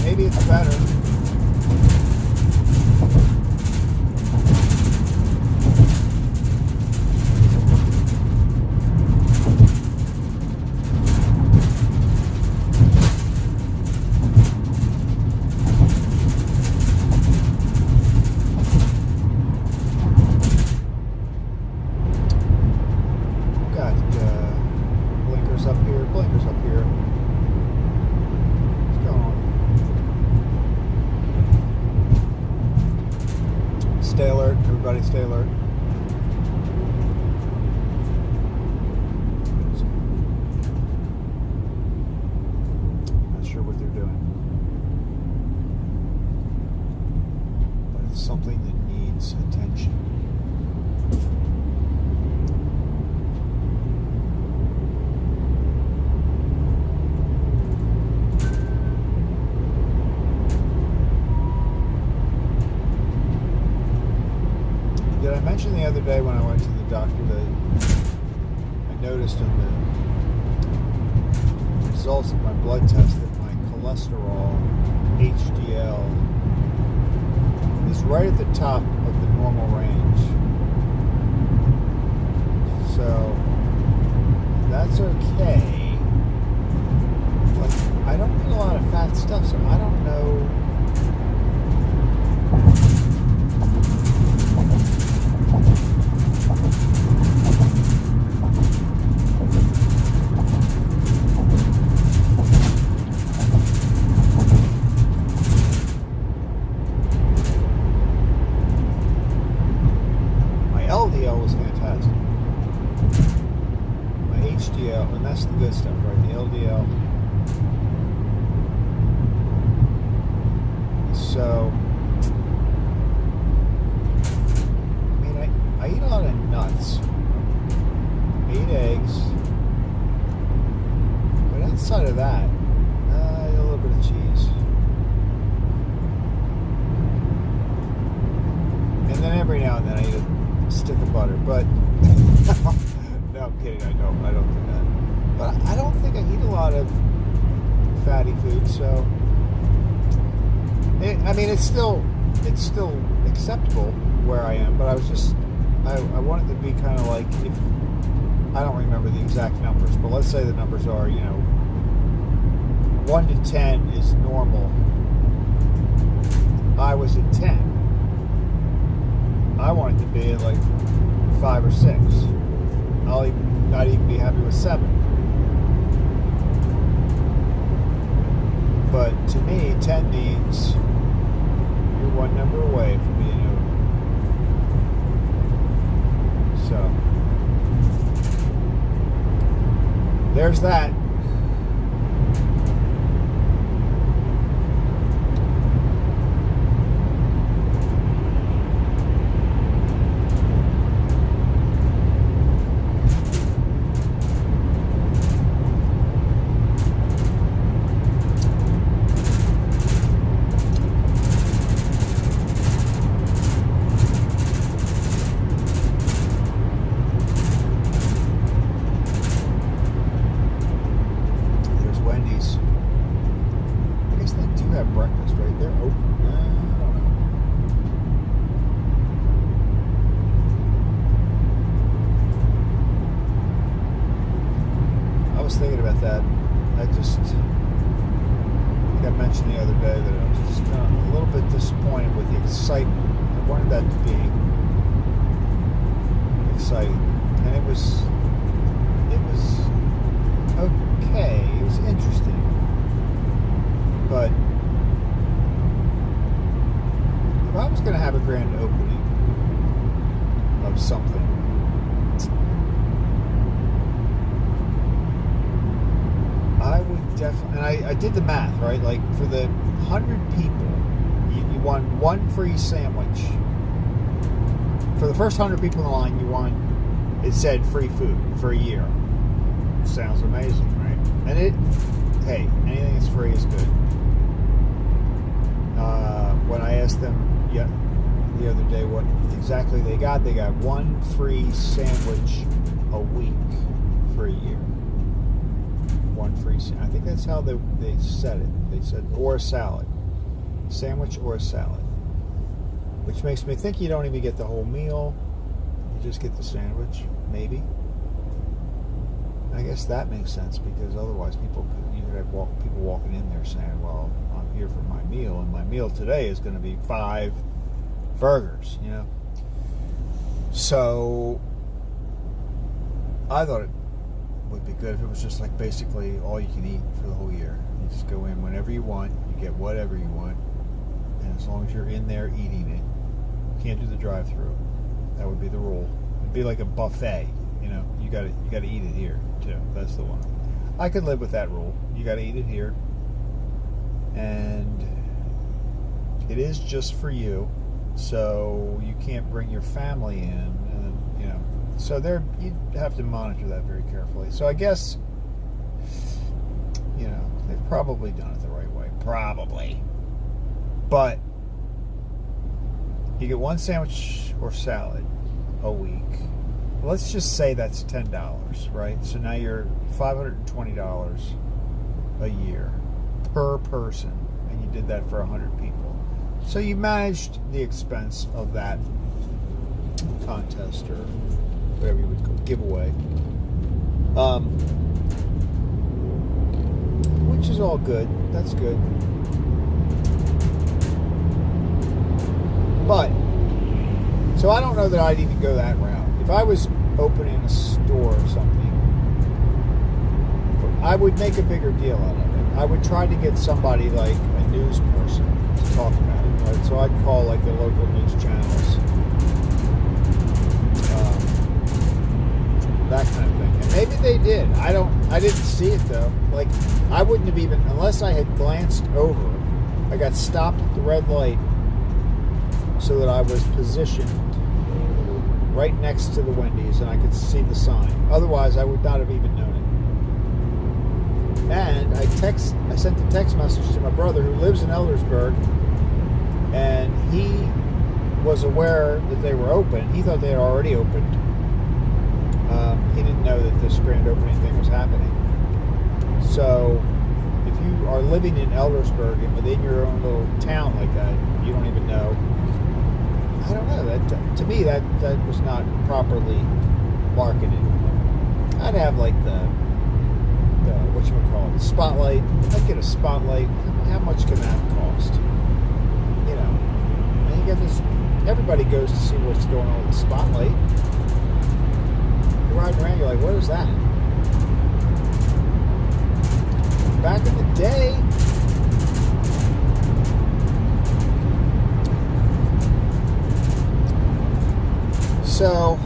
Maybe it's better. Blinkers up here. What's going on? Stay alert, everybody stay alert. mentioned the other day when I went to the doctor that I noticed in the results of my blood test that my cholesterol, HDL, is right at the top of the normal range. So that's okay. But I don't eat a lot of fat stuff, so I don't know. LDL was fantastic. My HDL, and that's the good stuff, right? The LDL. So, I mean, I eat a lot of nuts. I eat eggs. But outside of that, I eat a little bit of cheese. And then every now and then I eat a stick of butter, but no, I'm kidding. I don't do that. But I don't think I eat a lot of fatty food, so I mean, it's still acceptable where I am. But I was just I wanted to be kind of like, if I don't remember the exact numbers, but let's say the numbers are 1 to 10 is normal. I was at 10. I want it to be at like 5 or 6. I'll not even be happy with 7. But to me, 10 means you're one number away from being over. So there's that. Breakfast, right? They're open. I don't know. I was thinking about that. I think I mentioned the other day that I was just kind of a little bit disappointed with the excitement. I wanted that to be exciting, and it was okay. It was interesting, but if I was going to have a grand opening of something, I would definitely, and I did the math, right? Like for the 100 people, you won one free sandwich. For the first 100 people in the line, you won, it said free food for a year. Sounds amazing, right? And hey, anything that's free is good. When I asked them the other day what exactly they got one free sandwich a week for a year. One free sandwich. I think that's how they said it. They said, or a salad. Sandwich or a salad. Which makes me think you don't even get the whole meal. You just get the sandwich, maybe. I guess that makes sense, because otherwise you could have people walking in there saying, well, I'm here for my meal, and my meal today is going to be 5 burgers, So I thought it would be good if it was just like basically all you can eat for the whole year. You just go in whenever you want, you get whatever you want, and as long as you're in there eating it, you can't do the drive-through. That would be the rule. It'd be like a buffet. You got to eat it here too. That's the one. I could live with that rule. You got to eat it here, and it is just for you, so you can't bring your family in, and so you have to monitor that very carefully. So I guess they've probably done it the right way, probably, but you get one sandwich or salad. a week. Let's just say that's $10, right? So now you're $520 a year per person, and you did that for 100 people. So you managed the expense of that contest or whatever you would call giveaway, which is all good. That's good. But so I don't know that I'd even go that route. If I was opening a store or something, I would make a bigger deal out of it. I would try to get somebody like a news person to talk about it, right? So I'd call like the local news channels, that kind of thing. And maybe they did. I didn't see it though. Like, I wouldn't have even, unless I had glanced over. I got stopped at the red light so that I was positioned right next to the Wendy's and I could see the sign. Otherwise, I would not have even known it. And I sent a text message to my brother who lives in Eldersburg, and he was aware that they were open. He thought they had already opened. He didn't know that this grand opening thing was happening. So if you are living in Eldersburg and within your own little town like that, you don't even know. I don't know. That to me, that was not properly marketed. I'd have like the whatchamacallit, spotlight. I'd get a spotlight. How much can that cost? You know, and you get this. Everybody goes to see what's going on with the spotlight. You're riding around, you're like, what is that? Back in the day, so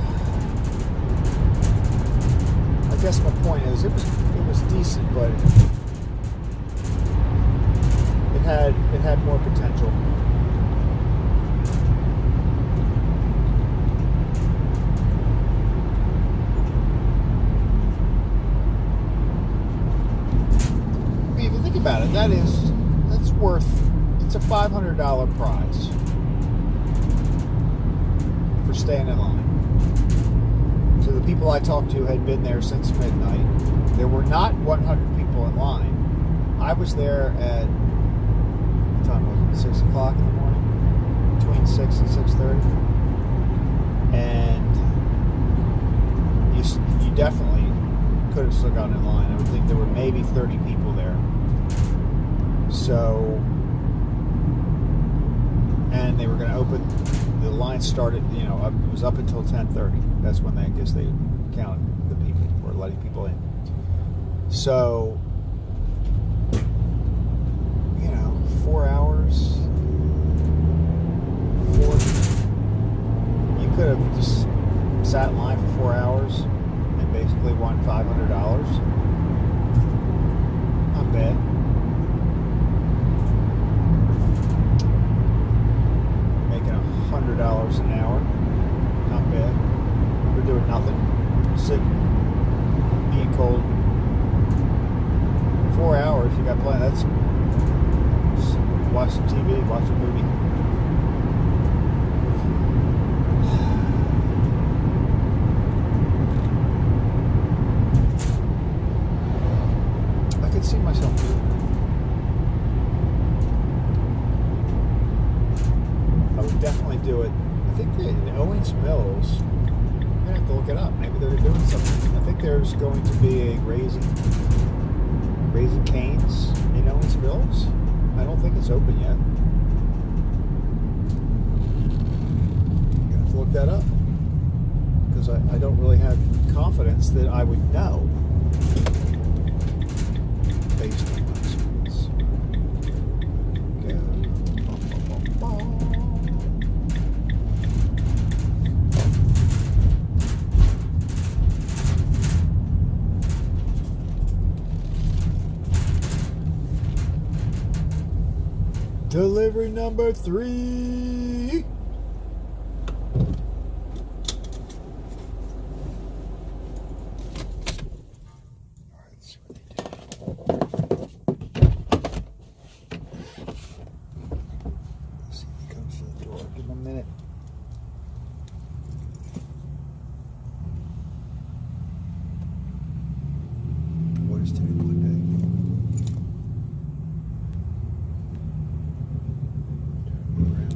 I guess my point is it was decent, but it had more potential. I mean, if you think about it, that's worth, it's a $500 prize for staying in line. So the people I talked to had been there since midnight. There were not 100 people in line. I was there at, what time was it, 6 o'clock in the morning? Between 6 and 6:30. And you definitely could have still gotten in line. I would think there were maybe 30 people there. So, and they were going to open, the line started, it was up until 10:30. That's when I guess they counted the people, or letting people in. So, 4 hours, you could have just sat in line for 4 hours and basically won $500. Not bad. Making $100 an hour. Not bad. For doing nothing. Sitting, being cold. 4 hours, you got plenty. That's just watch some TV, watch a movie. I could see myself doing it. I would definitely do it. I think in Owings Mills, I'm gonna have to look it up. Maybe they're doing something. I think there's going to be a Raising Cane's in Owings Mills. I don't think it's open yet. You have to look that up, because I don't really have confidence that I would know based on my experience. Delivery number 3. Alright, let's see what they do. Let's see if he comes to the door. Give him a minute. hours today, Monday. Turn around.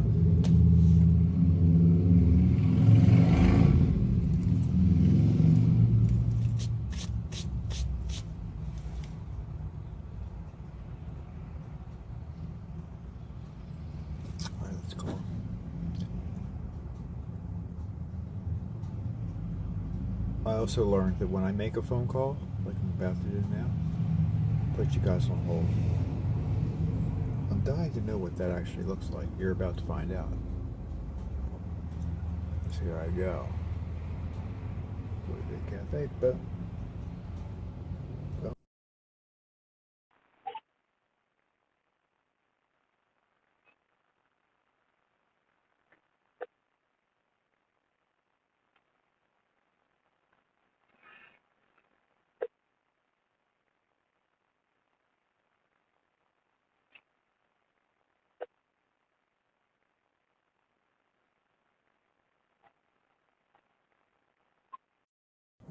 All right, let's go. I also learned that when I make a phone call, like I'm about to do now, put you guys on hold. I'm dying to know what that actually looks like. You're about to find out. So here I go. What is it, cafe? Boom. Boom.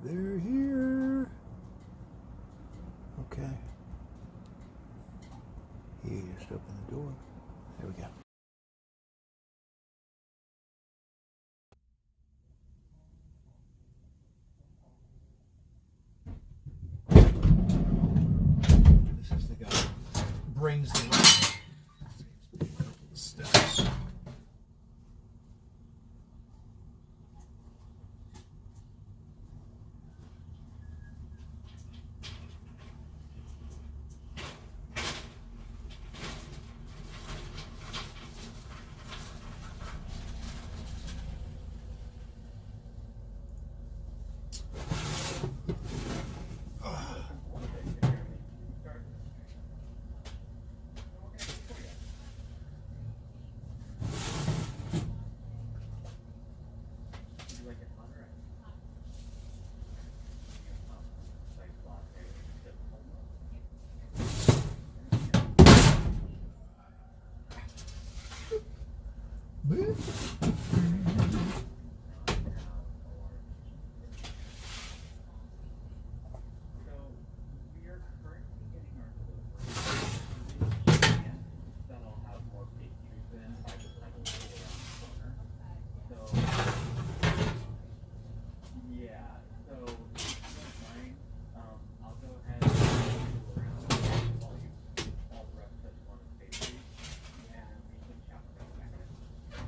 They're here. Okay. He just opened the door. There we go. This is the guy who brings the steps.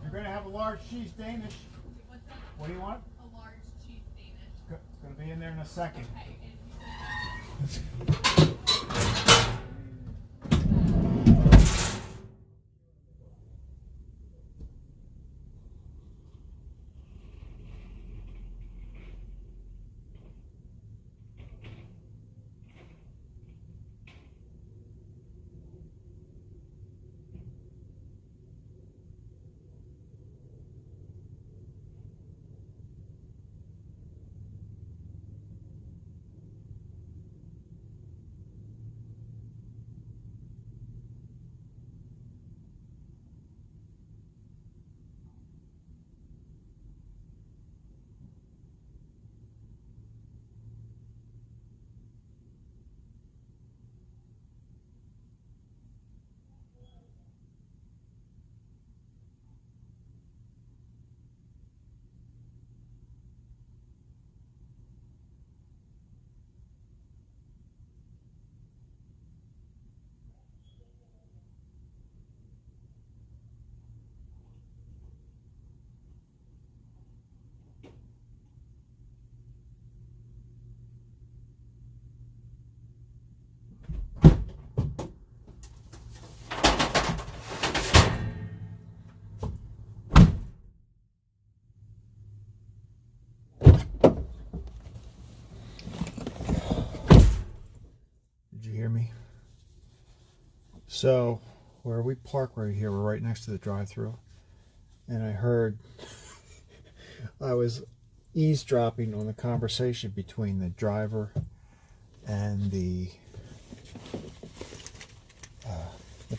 You're going to have a large cheese Danish. What's that? What do you want? A large cheese Danish. It's going to be in there in a second. Okay. Did you hear me? So, where we park right here, we're right next to the drive-thru, and I heard, I was eavesdropping on the conversation between the driver and the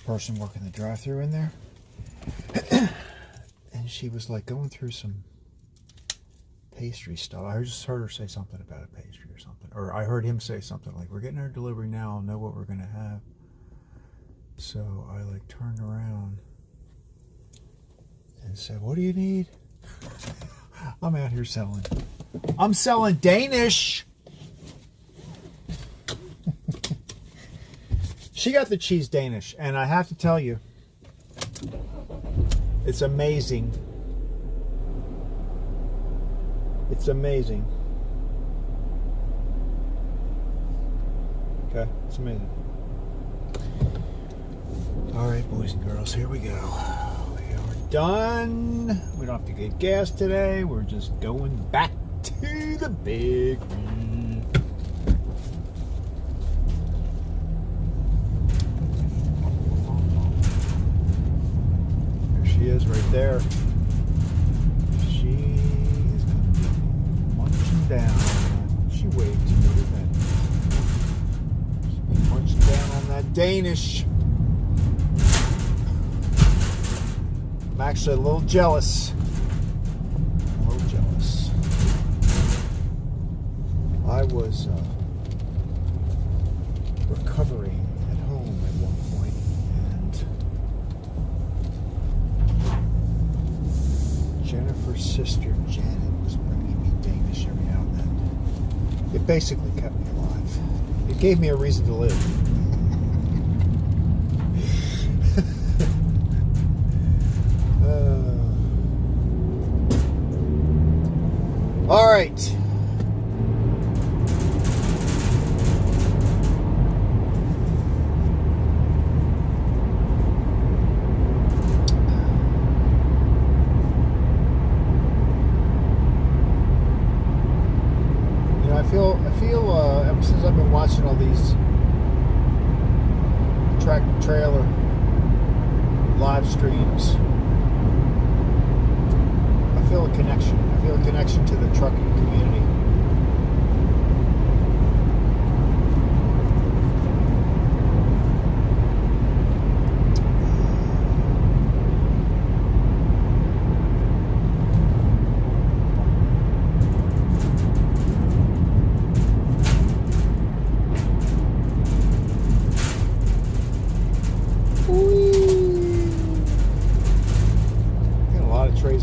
person working the drive-thru in there, and she was like going through some pastry stuff. I just heard her say something about a pastry or something, or I heard him say something like, "We're getting our delivery now. I'll know what we're gonna have." So I like turned around and said, "What do you need?" I'm out here selling. I'm selling Danish. She got the cheese Danish, and I have to tell you, it's amazing. It's amazing. Okay, it's amazing. All right, boys and girls, here we go. We are done. We don't have to get gas today. We're just going back to the bakery. There she is right there. She is going to be munching down. She waved to me then. She's munching down on that Danish. I'm actually a little jealous. I was recovering at home at one point, and Jennifer's sister Janet was bringing me Danish every now and then. It basically kept me alive. It gave me a reason to live. All right. I feel ever since I've been watching all these tractor trailer live streams, I feel a connection. I feel a connection to the trucking community.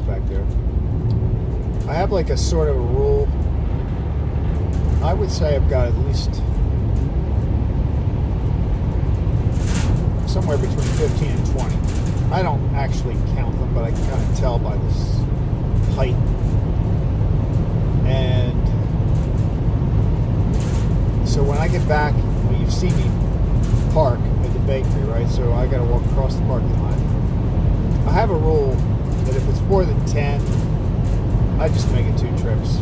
Back there. I have like a sort of a rule. I would say I've got at least somewhere between 15 and 20. I don't actually count them, but I can kind of tell by this height. And so when I get back, well, you've seen me park at the bakery, right? So I got to walk across the parking lot. I have a rule that if it's more than 10, I just make it 2 trips.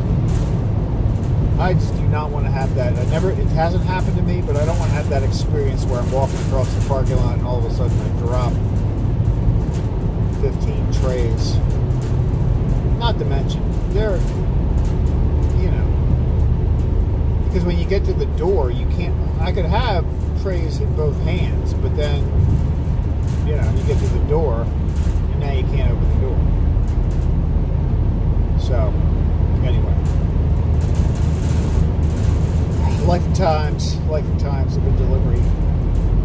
I just do not want to have that. It hasn't happened to me, but I don't want to have that experience where I'm walking across the parking lot and all of a sudden I drop 15 trays. Not to mention, they're, because when you get to the door, you can't, I could have trays in both hands, but then, you get to the door, now you can't open the door. So, anyway. Life and times of a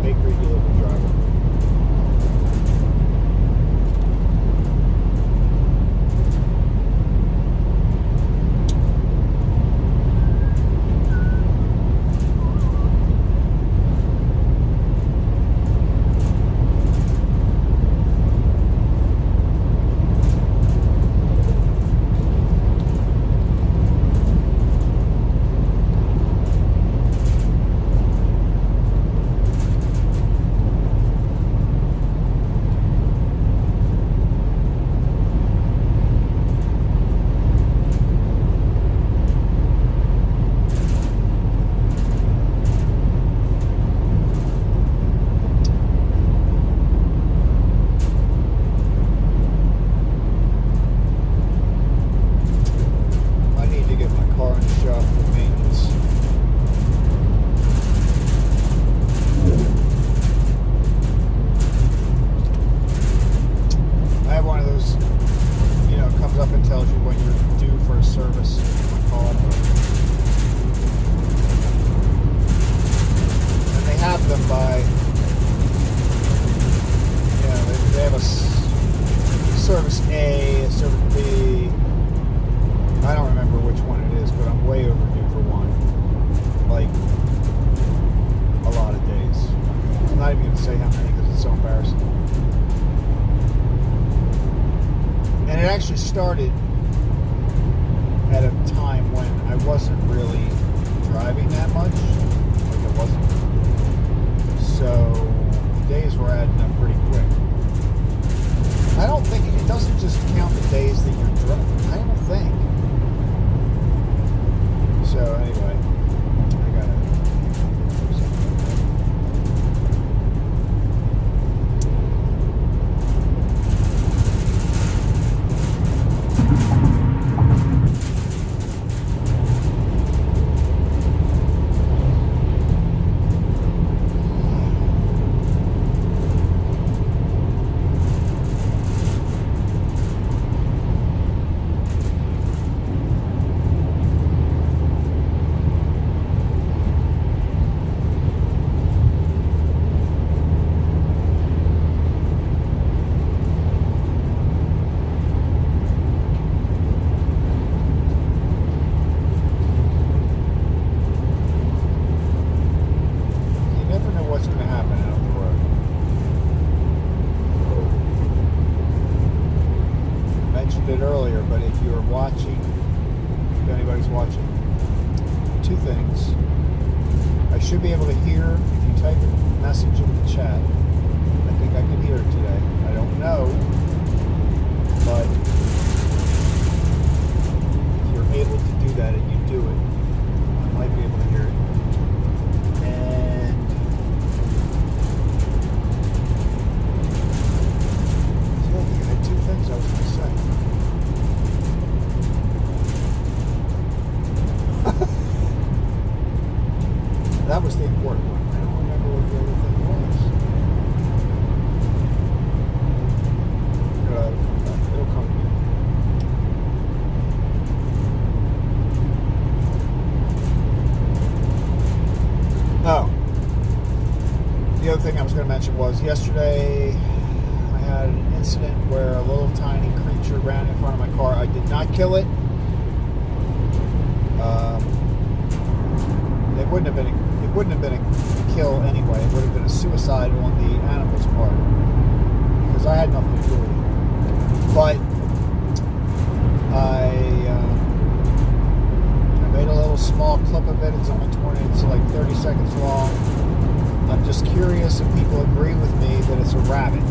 bakery delivery driver. say how many because it's so embarrassing. And it actually started at a time when I wasn't really driving that much. Like I wasn't. So the days were adding up pretty quick. I don't think it doesn't just count the days that you're driving. I don't think. So anyway, I gotta do something like that. It earlier, but if you're watching, if anybody's watching, two things. I should be able to hear if you type a message in the chat. I think I can hear it today. I don't know, but if you're able to do that and you do it, I might be able to hear it. And I think I had two things I was going to say. That was the important one. I don't remember what the other thing was. It'll come to me. Oh. The other thing I was going to mention was yesterday I had an incident where a little tiny creature ran in front of my car. I did not kill it. It wouldn't have been a kill anyway. It would have been a suicide on the animal's part because I had nothing to do with it. But I made a little small clip of it. It's only 20. It's like 30 seconds long. I'm just curious if people agree with me that it's a rabbit.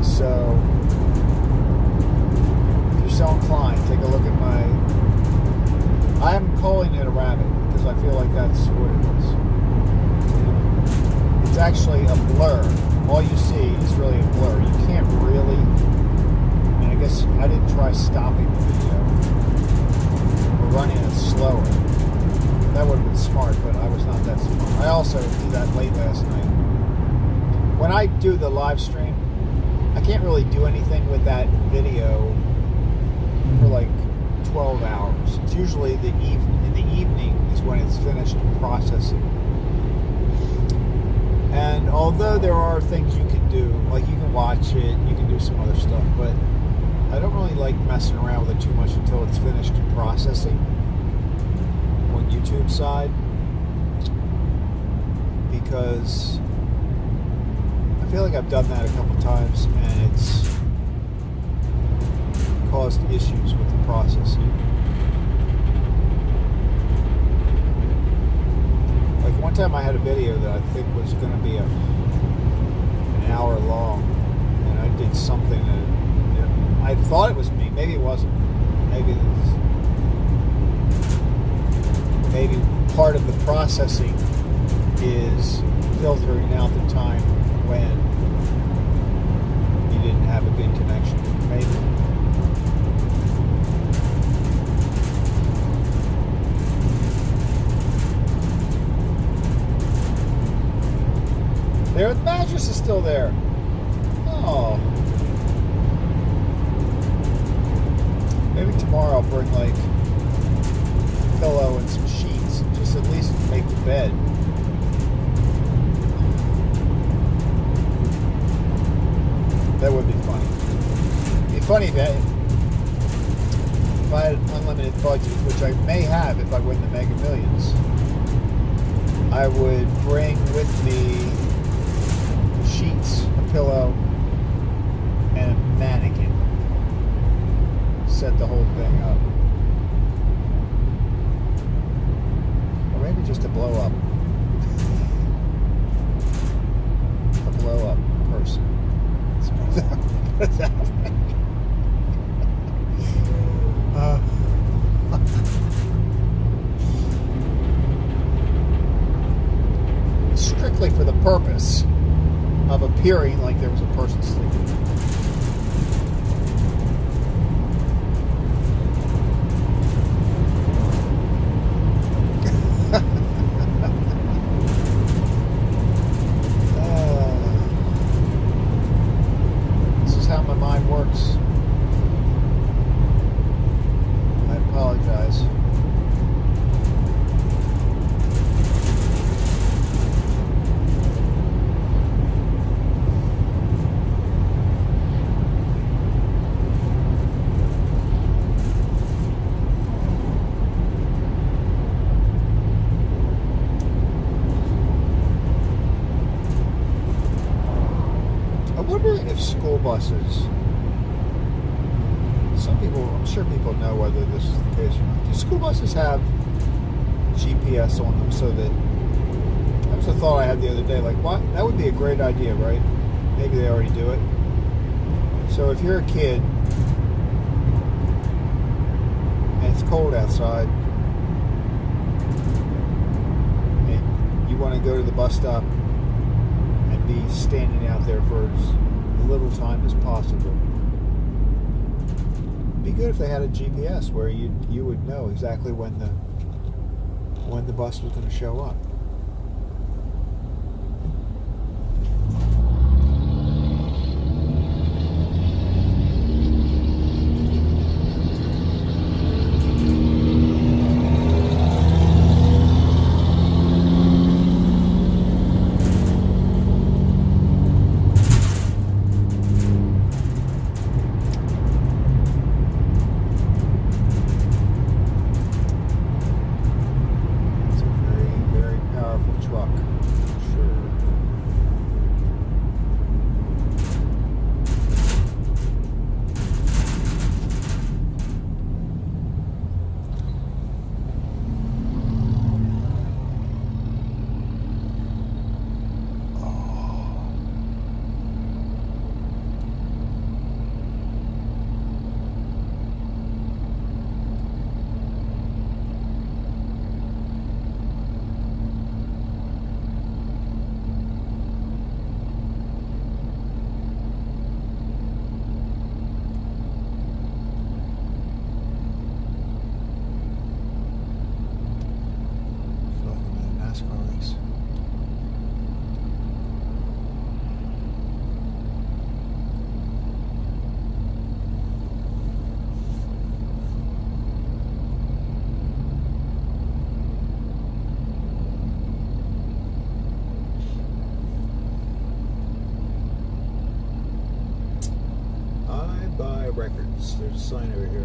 So if you're so inclined, take a look at my. I am calling it a rabbit because I feel like that's what it is. It's actually a blur. All you see is really a blur. You can't really. I mean, I guess I didn't try stopping the video or running it slower. That would have been smart, but I was not that smart. I also did that late last night. When I do the live stream, I can't really do anything with that video for like 12 hours. It's usually in the evening is when it's finished processing. And although there are things you can do, like you can watch it, you can do some other stuff, but I don't really like messing around with it too much until it's finished processing on YouTube side, because I feel like I've done that a couple times and it's caused issues with the processing. Like one time I had a video that I think was going to be an hour long, and I did something that I thought it was me. Maybe it wasn't. Maybe part of the processing is filtering out the time when you didn't have a good connection. Maybe. There, the mattress is still there. Oh. Maybe tomorrow I'll bring like a pillow and some sheets and just at least make the bed. That would be funny. It'd be funny that if I had an unlimited budget, which I may have if I win the Mega Millions, I would bring with me pillow, and a mannequin set the whole thing up. Or maybe just a blow up. A blow up person. Let's put it that way. Strictly for the purpose of appearing like there was a person sleeping. This is how my mind works. I apologize. I wonder if school buses, I'm sure people know whether this is the case or not. Do school buses have GPS on them so that, that was a thought I had the other day, like what? That would be a great idea, right? Maybe they already do it. So if you're a kid and it's cold outside and you want to go to the bus stop and be standing out there for as little time as possible. It'd be good if they had a GPS where you would know exactly when the bus was going to show up. Records. There's a sign over here.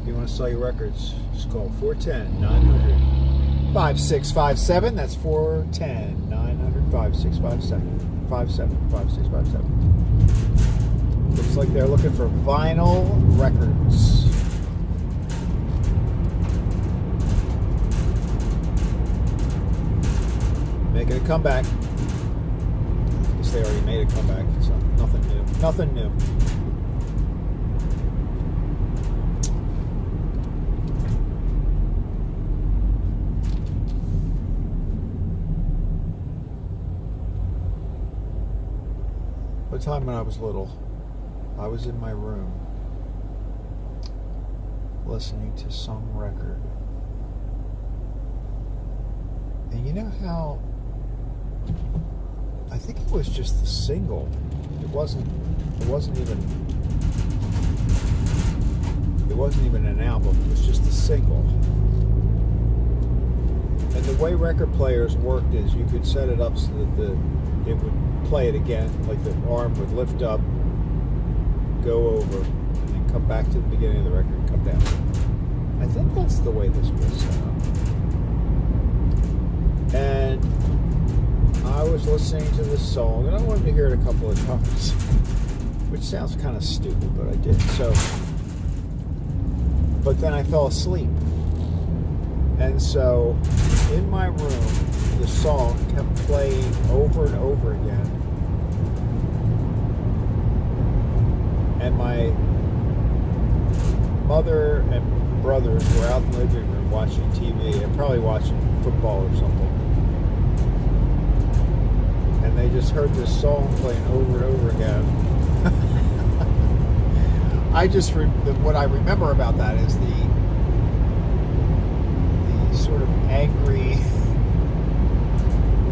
If you want to sell your records, just call 410-900-5657. That's 410-900-5657. 5657. Looks like they're looking for vinyl records. Making a comeback. I guess they already made a comeback, so nothing new. Nothing new. One time when I was little, I was in my room listening to some record. And you know how I think it was just the single. It wasn't even an album, it was just a single. And the way record players worked is you could set it up so that it would play it again, like the arm would lift up, go over, and then come back to the beginning of the record and come down. I think that's the way this was set up. And I was listening to this song, and I wanted to hear it a couple of times, which sounds kind of stupid, but I did. So, but then I fell asleep. And so, in my room, the song kept playing over and over again. And my mother and brothers were out in the living room watching TV and probably watching football or something. And they just heard this song playing over and over again. What I remember about that is the sort of angry,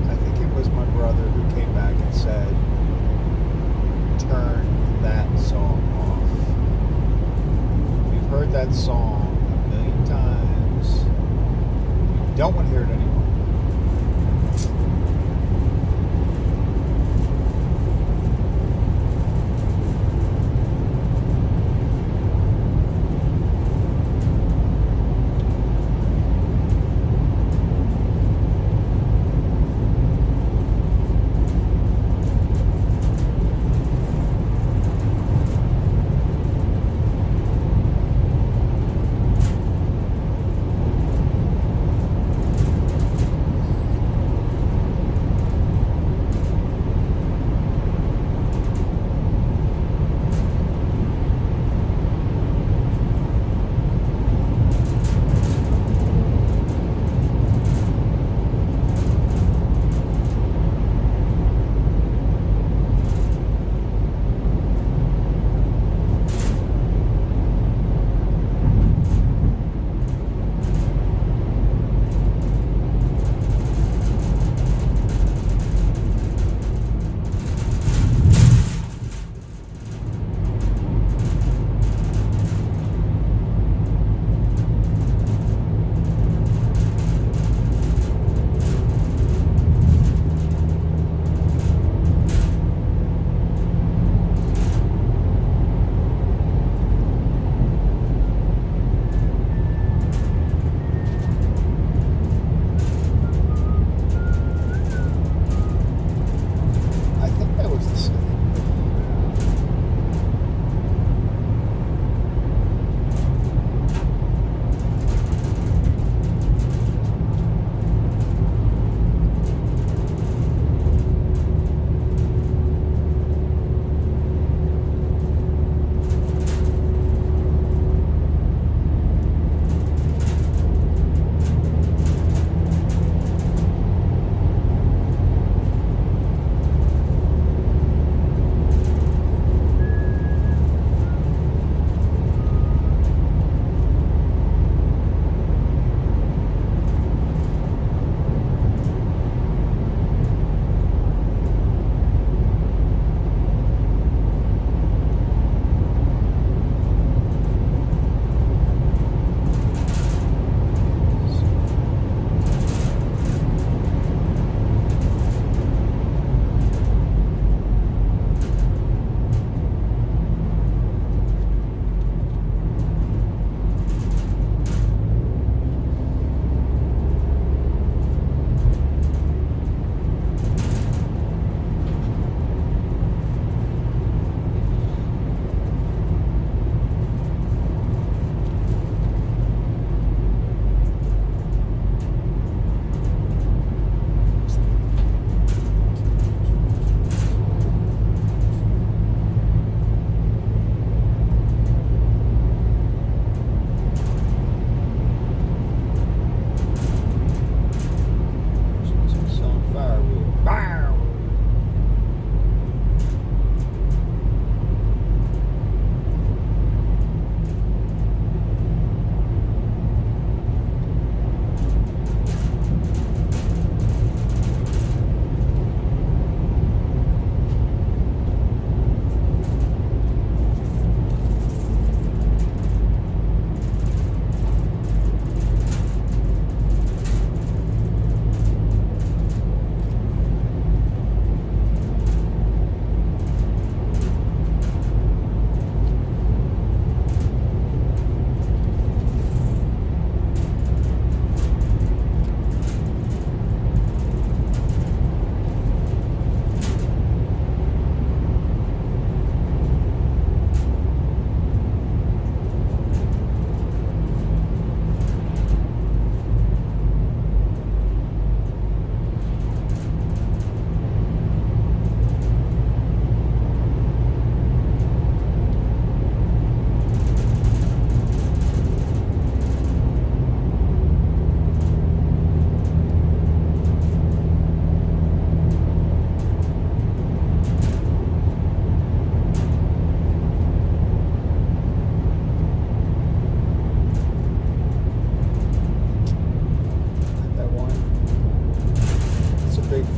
I think it was my brother who came back and said, turn that song off. We've heard that song a million times. We don't want to hear it anymore.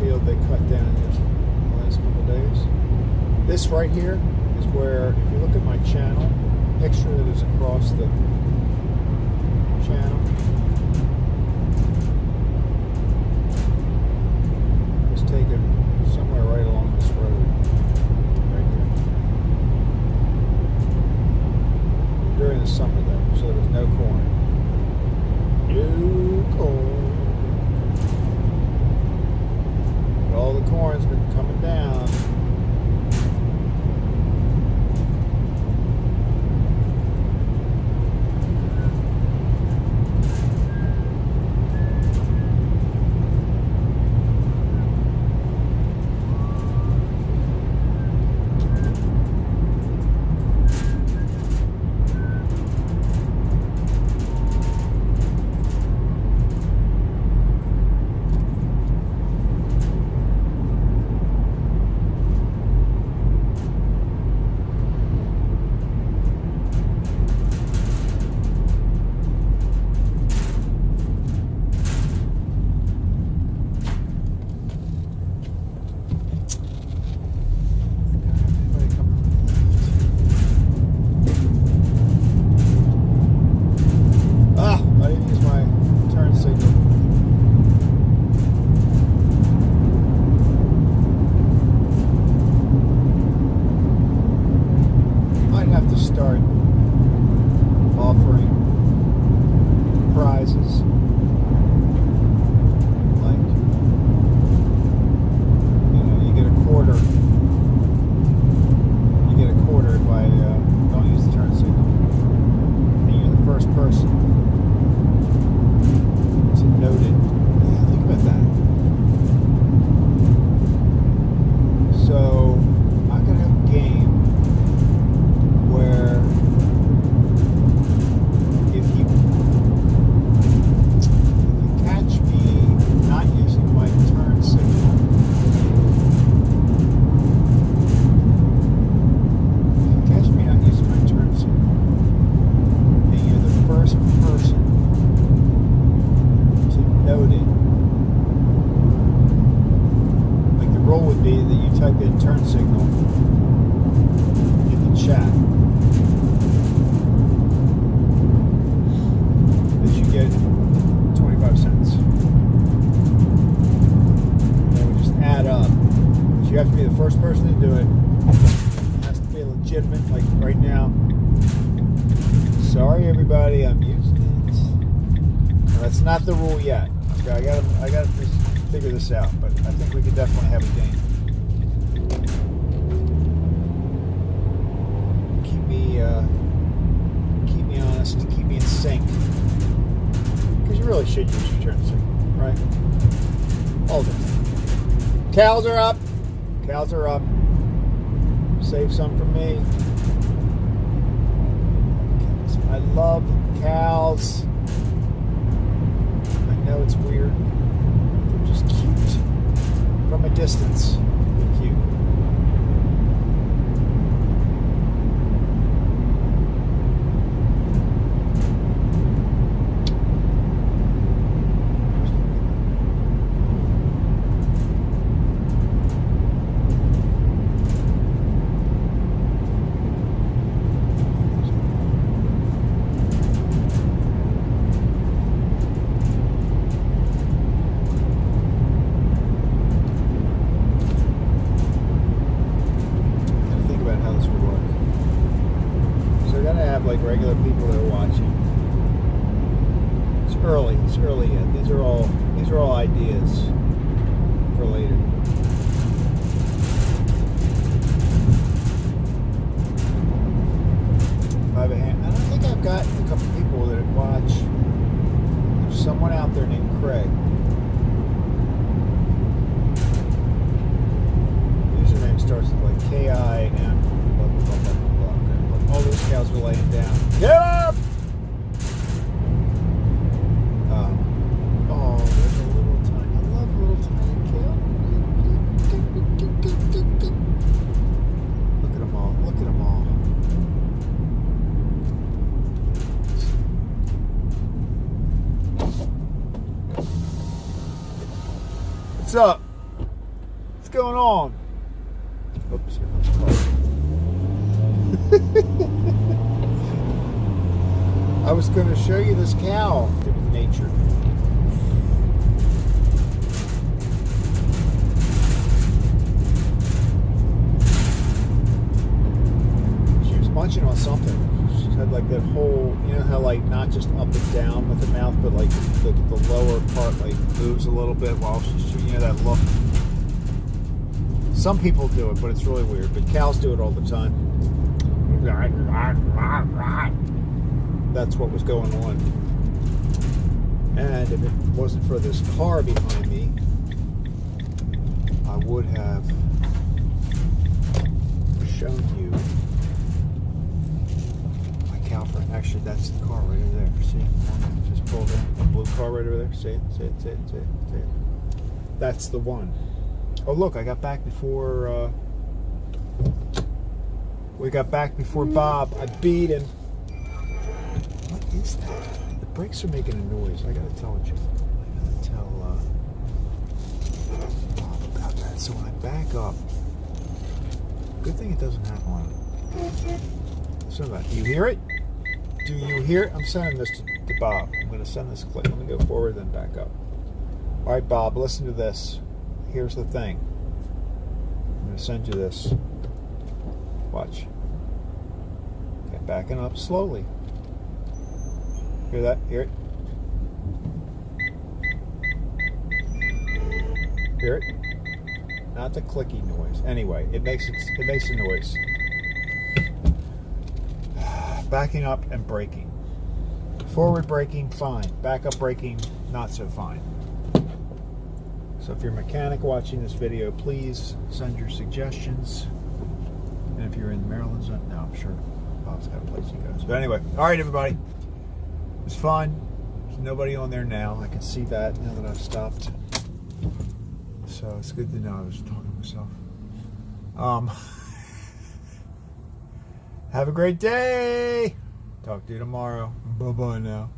field they cut down the last couple of days. This right here is where, if you look at my channel, picture that is across the channel. Was taken somewhere right along this road. Right here. During the summer though, so there was no corn. No corn. But all the corn's been coming down. Start offering prizes like, you get a quarter if I don't use the turn signal, and you're the first person to note it. Yeah, think about that. So I'm gonna have a game where if you catch me not using my turn signal, and you're the first person to note it, like the rule would be that you type in turn signal in the chat. You get 25 cents. And we just add up. So you have to be the first person to do it. It has to be legitimate, like right now. Sorry everybody, I'm using it. Now, that's not the rule yet. Okay, I gotta figure this out, but I think we could definitely have a game. Keep me honest, keep me in sync. You really should use your turn signal, right? All this. Cows are up. Cows are up. Save some for me. I love cows. I know it's weird. They're just cute. From a distance, they're cute. Like regular people that are watching. It's early yet. These are all ideas for later. I don't think I've gotten a couple people that watch. There's someone out there named Craig. Username starts with like KIM. All those cows are laying down. Get up! Oh, there's a little tiny. I love little tiny cow. Look at them all. Look at them all. What's up? going on? Oops, here comes the car. I was going to show you this cow. With nature. She was munching on something. She had like that whole, you know how like not just up and down with the mouth, but like the lower part like moves a little bit while she's chewing. You know that look. Some people do it, but it's really weird. But cows do it all the time. That's what was going on. And if it wasn't for this car behind me, I would have shown you my cow friend. Actually, that's the car right over there. See? Just pulled in. A blue car right over there. See it? See it? See it? See it? See it? That's the one. Oh, look, I got back before, we got back before Bob. I beat him. What is that? The brakes are making a noise. I gotta tell you. I gotta tell Bob about that. So when I back up, good thing it doesn't have one. So that, do you hear it? Do you hear it? I'm sending this to Bob. I'm gonna send this clip. Let me go forward, then back up. All right, Bob, listen to this. Here's the thing. I'm going to send you this. Watch. Okay, backing up slowly. Hear that? Hear it? Hear it? Not the clicky noise. Anyway, it makes a noise. Backing up and braking. Forward braking, fine. Back up braking, not so fine. So if you're a mechanic watching this video, please send your suggestions. And if you're in the Maryland zone, no, I'm sure Bob's got a place he goes. But anyway, all right, everybody. It was fun. There's nobody on there now. I can see that now that I've stopped. So it's good to know I was talking to myself. Have a great day. Talk to you tomorrow. Bye-bye now.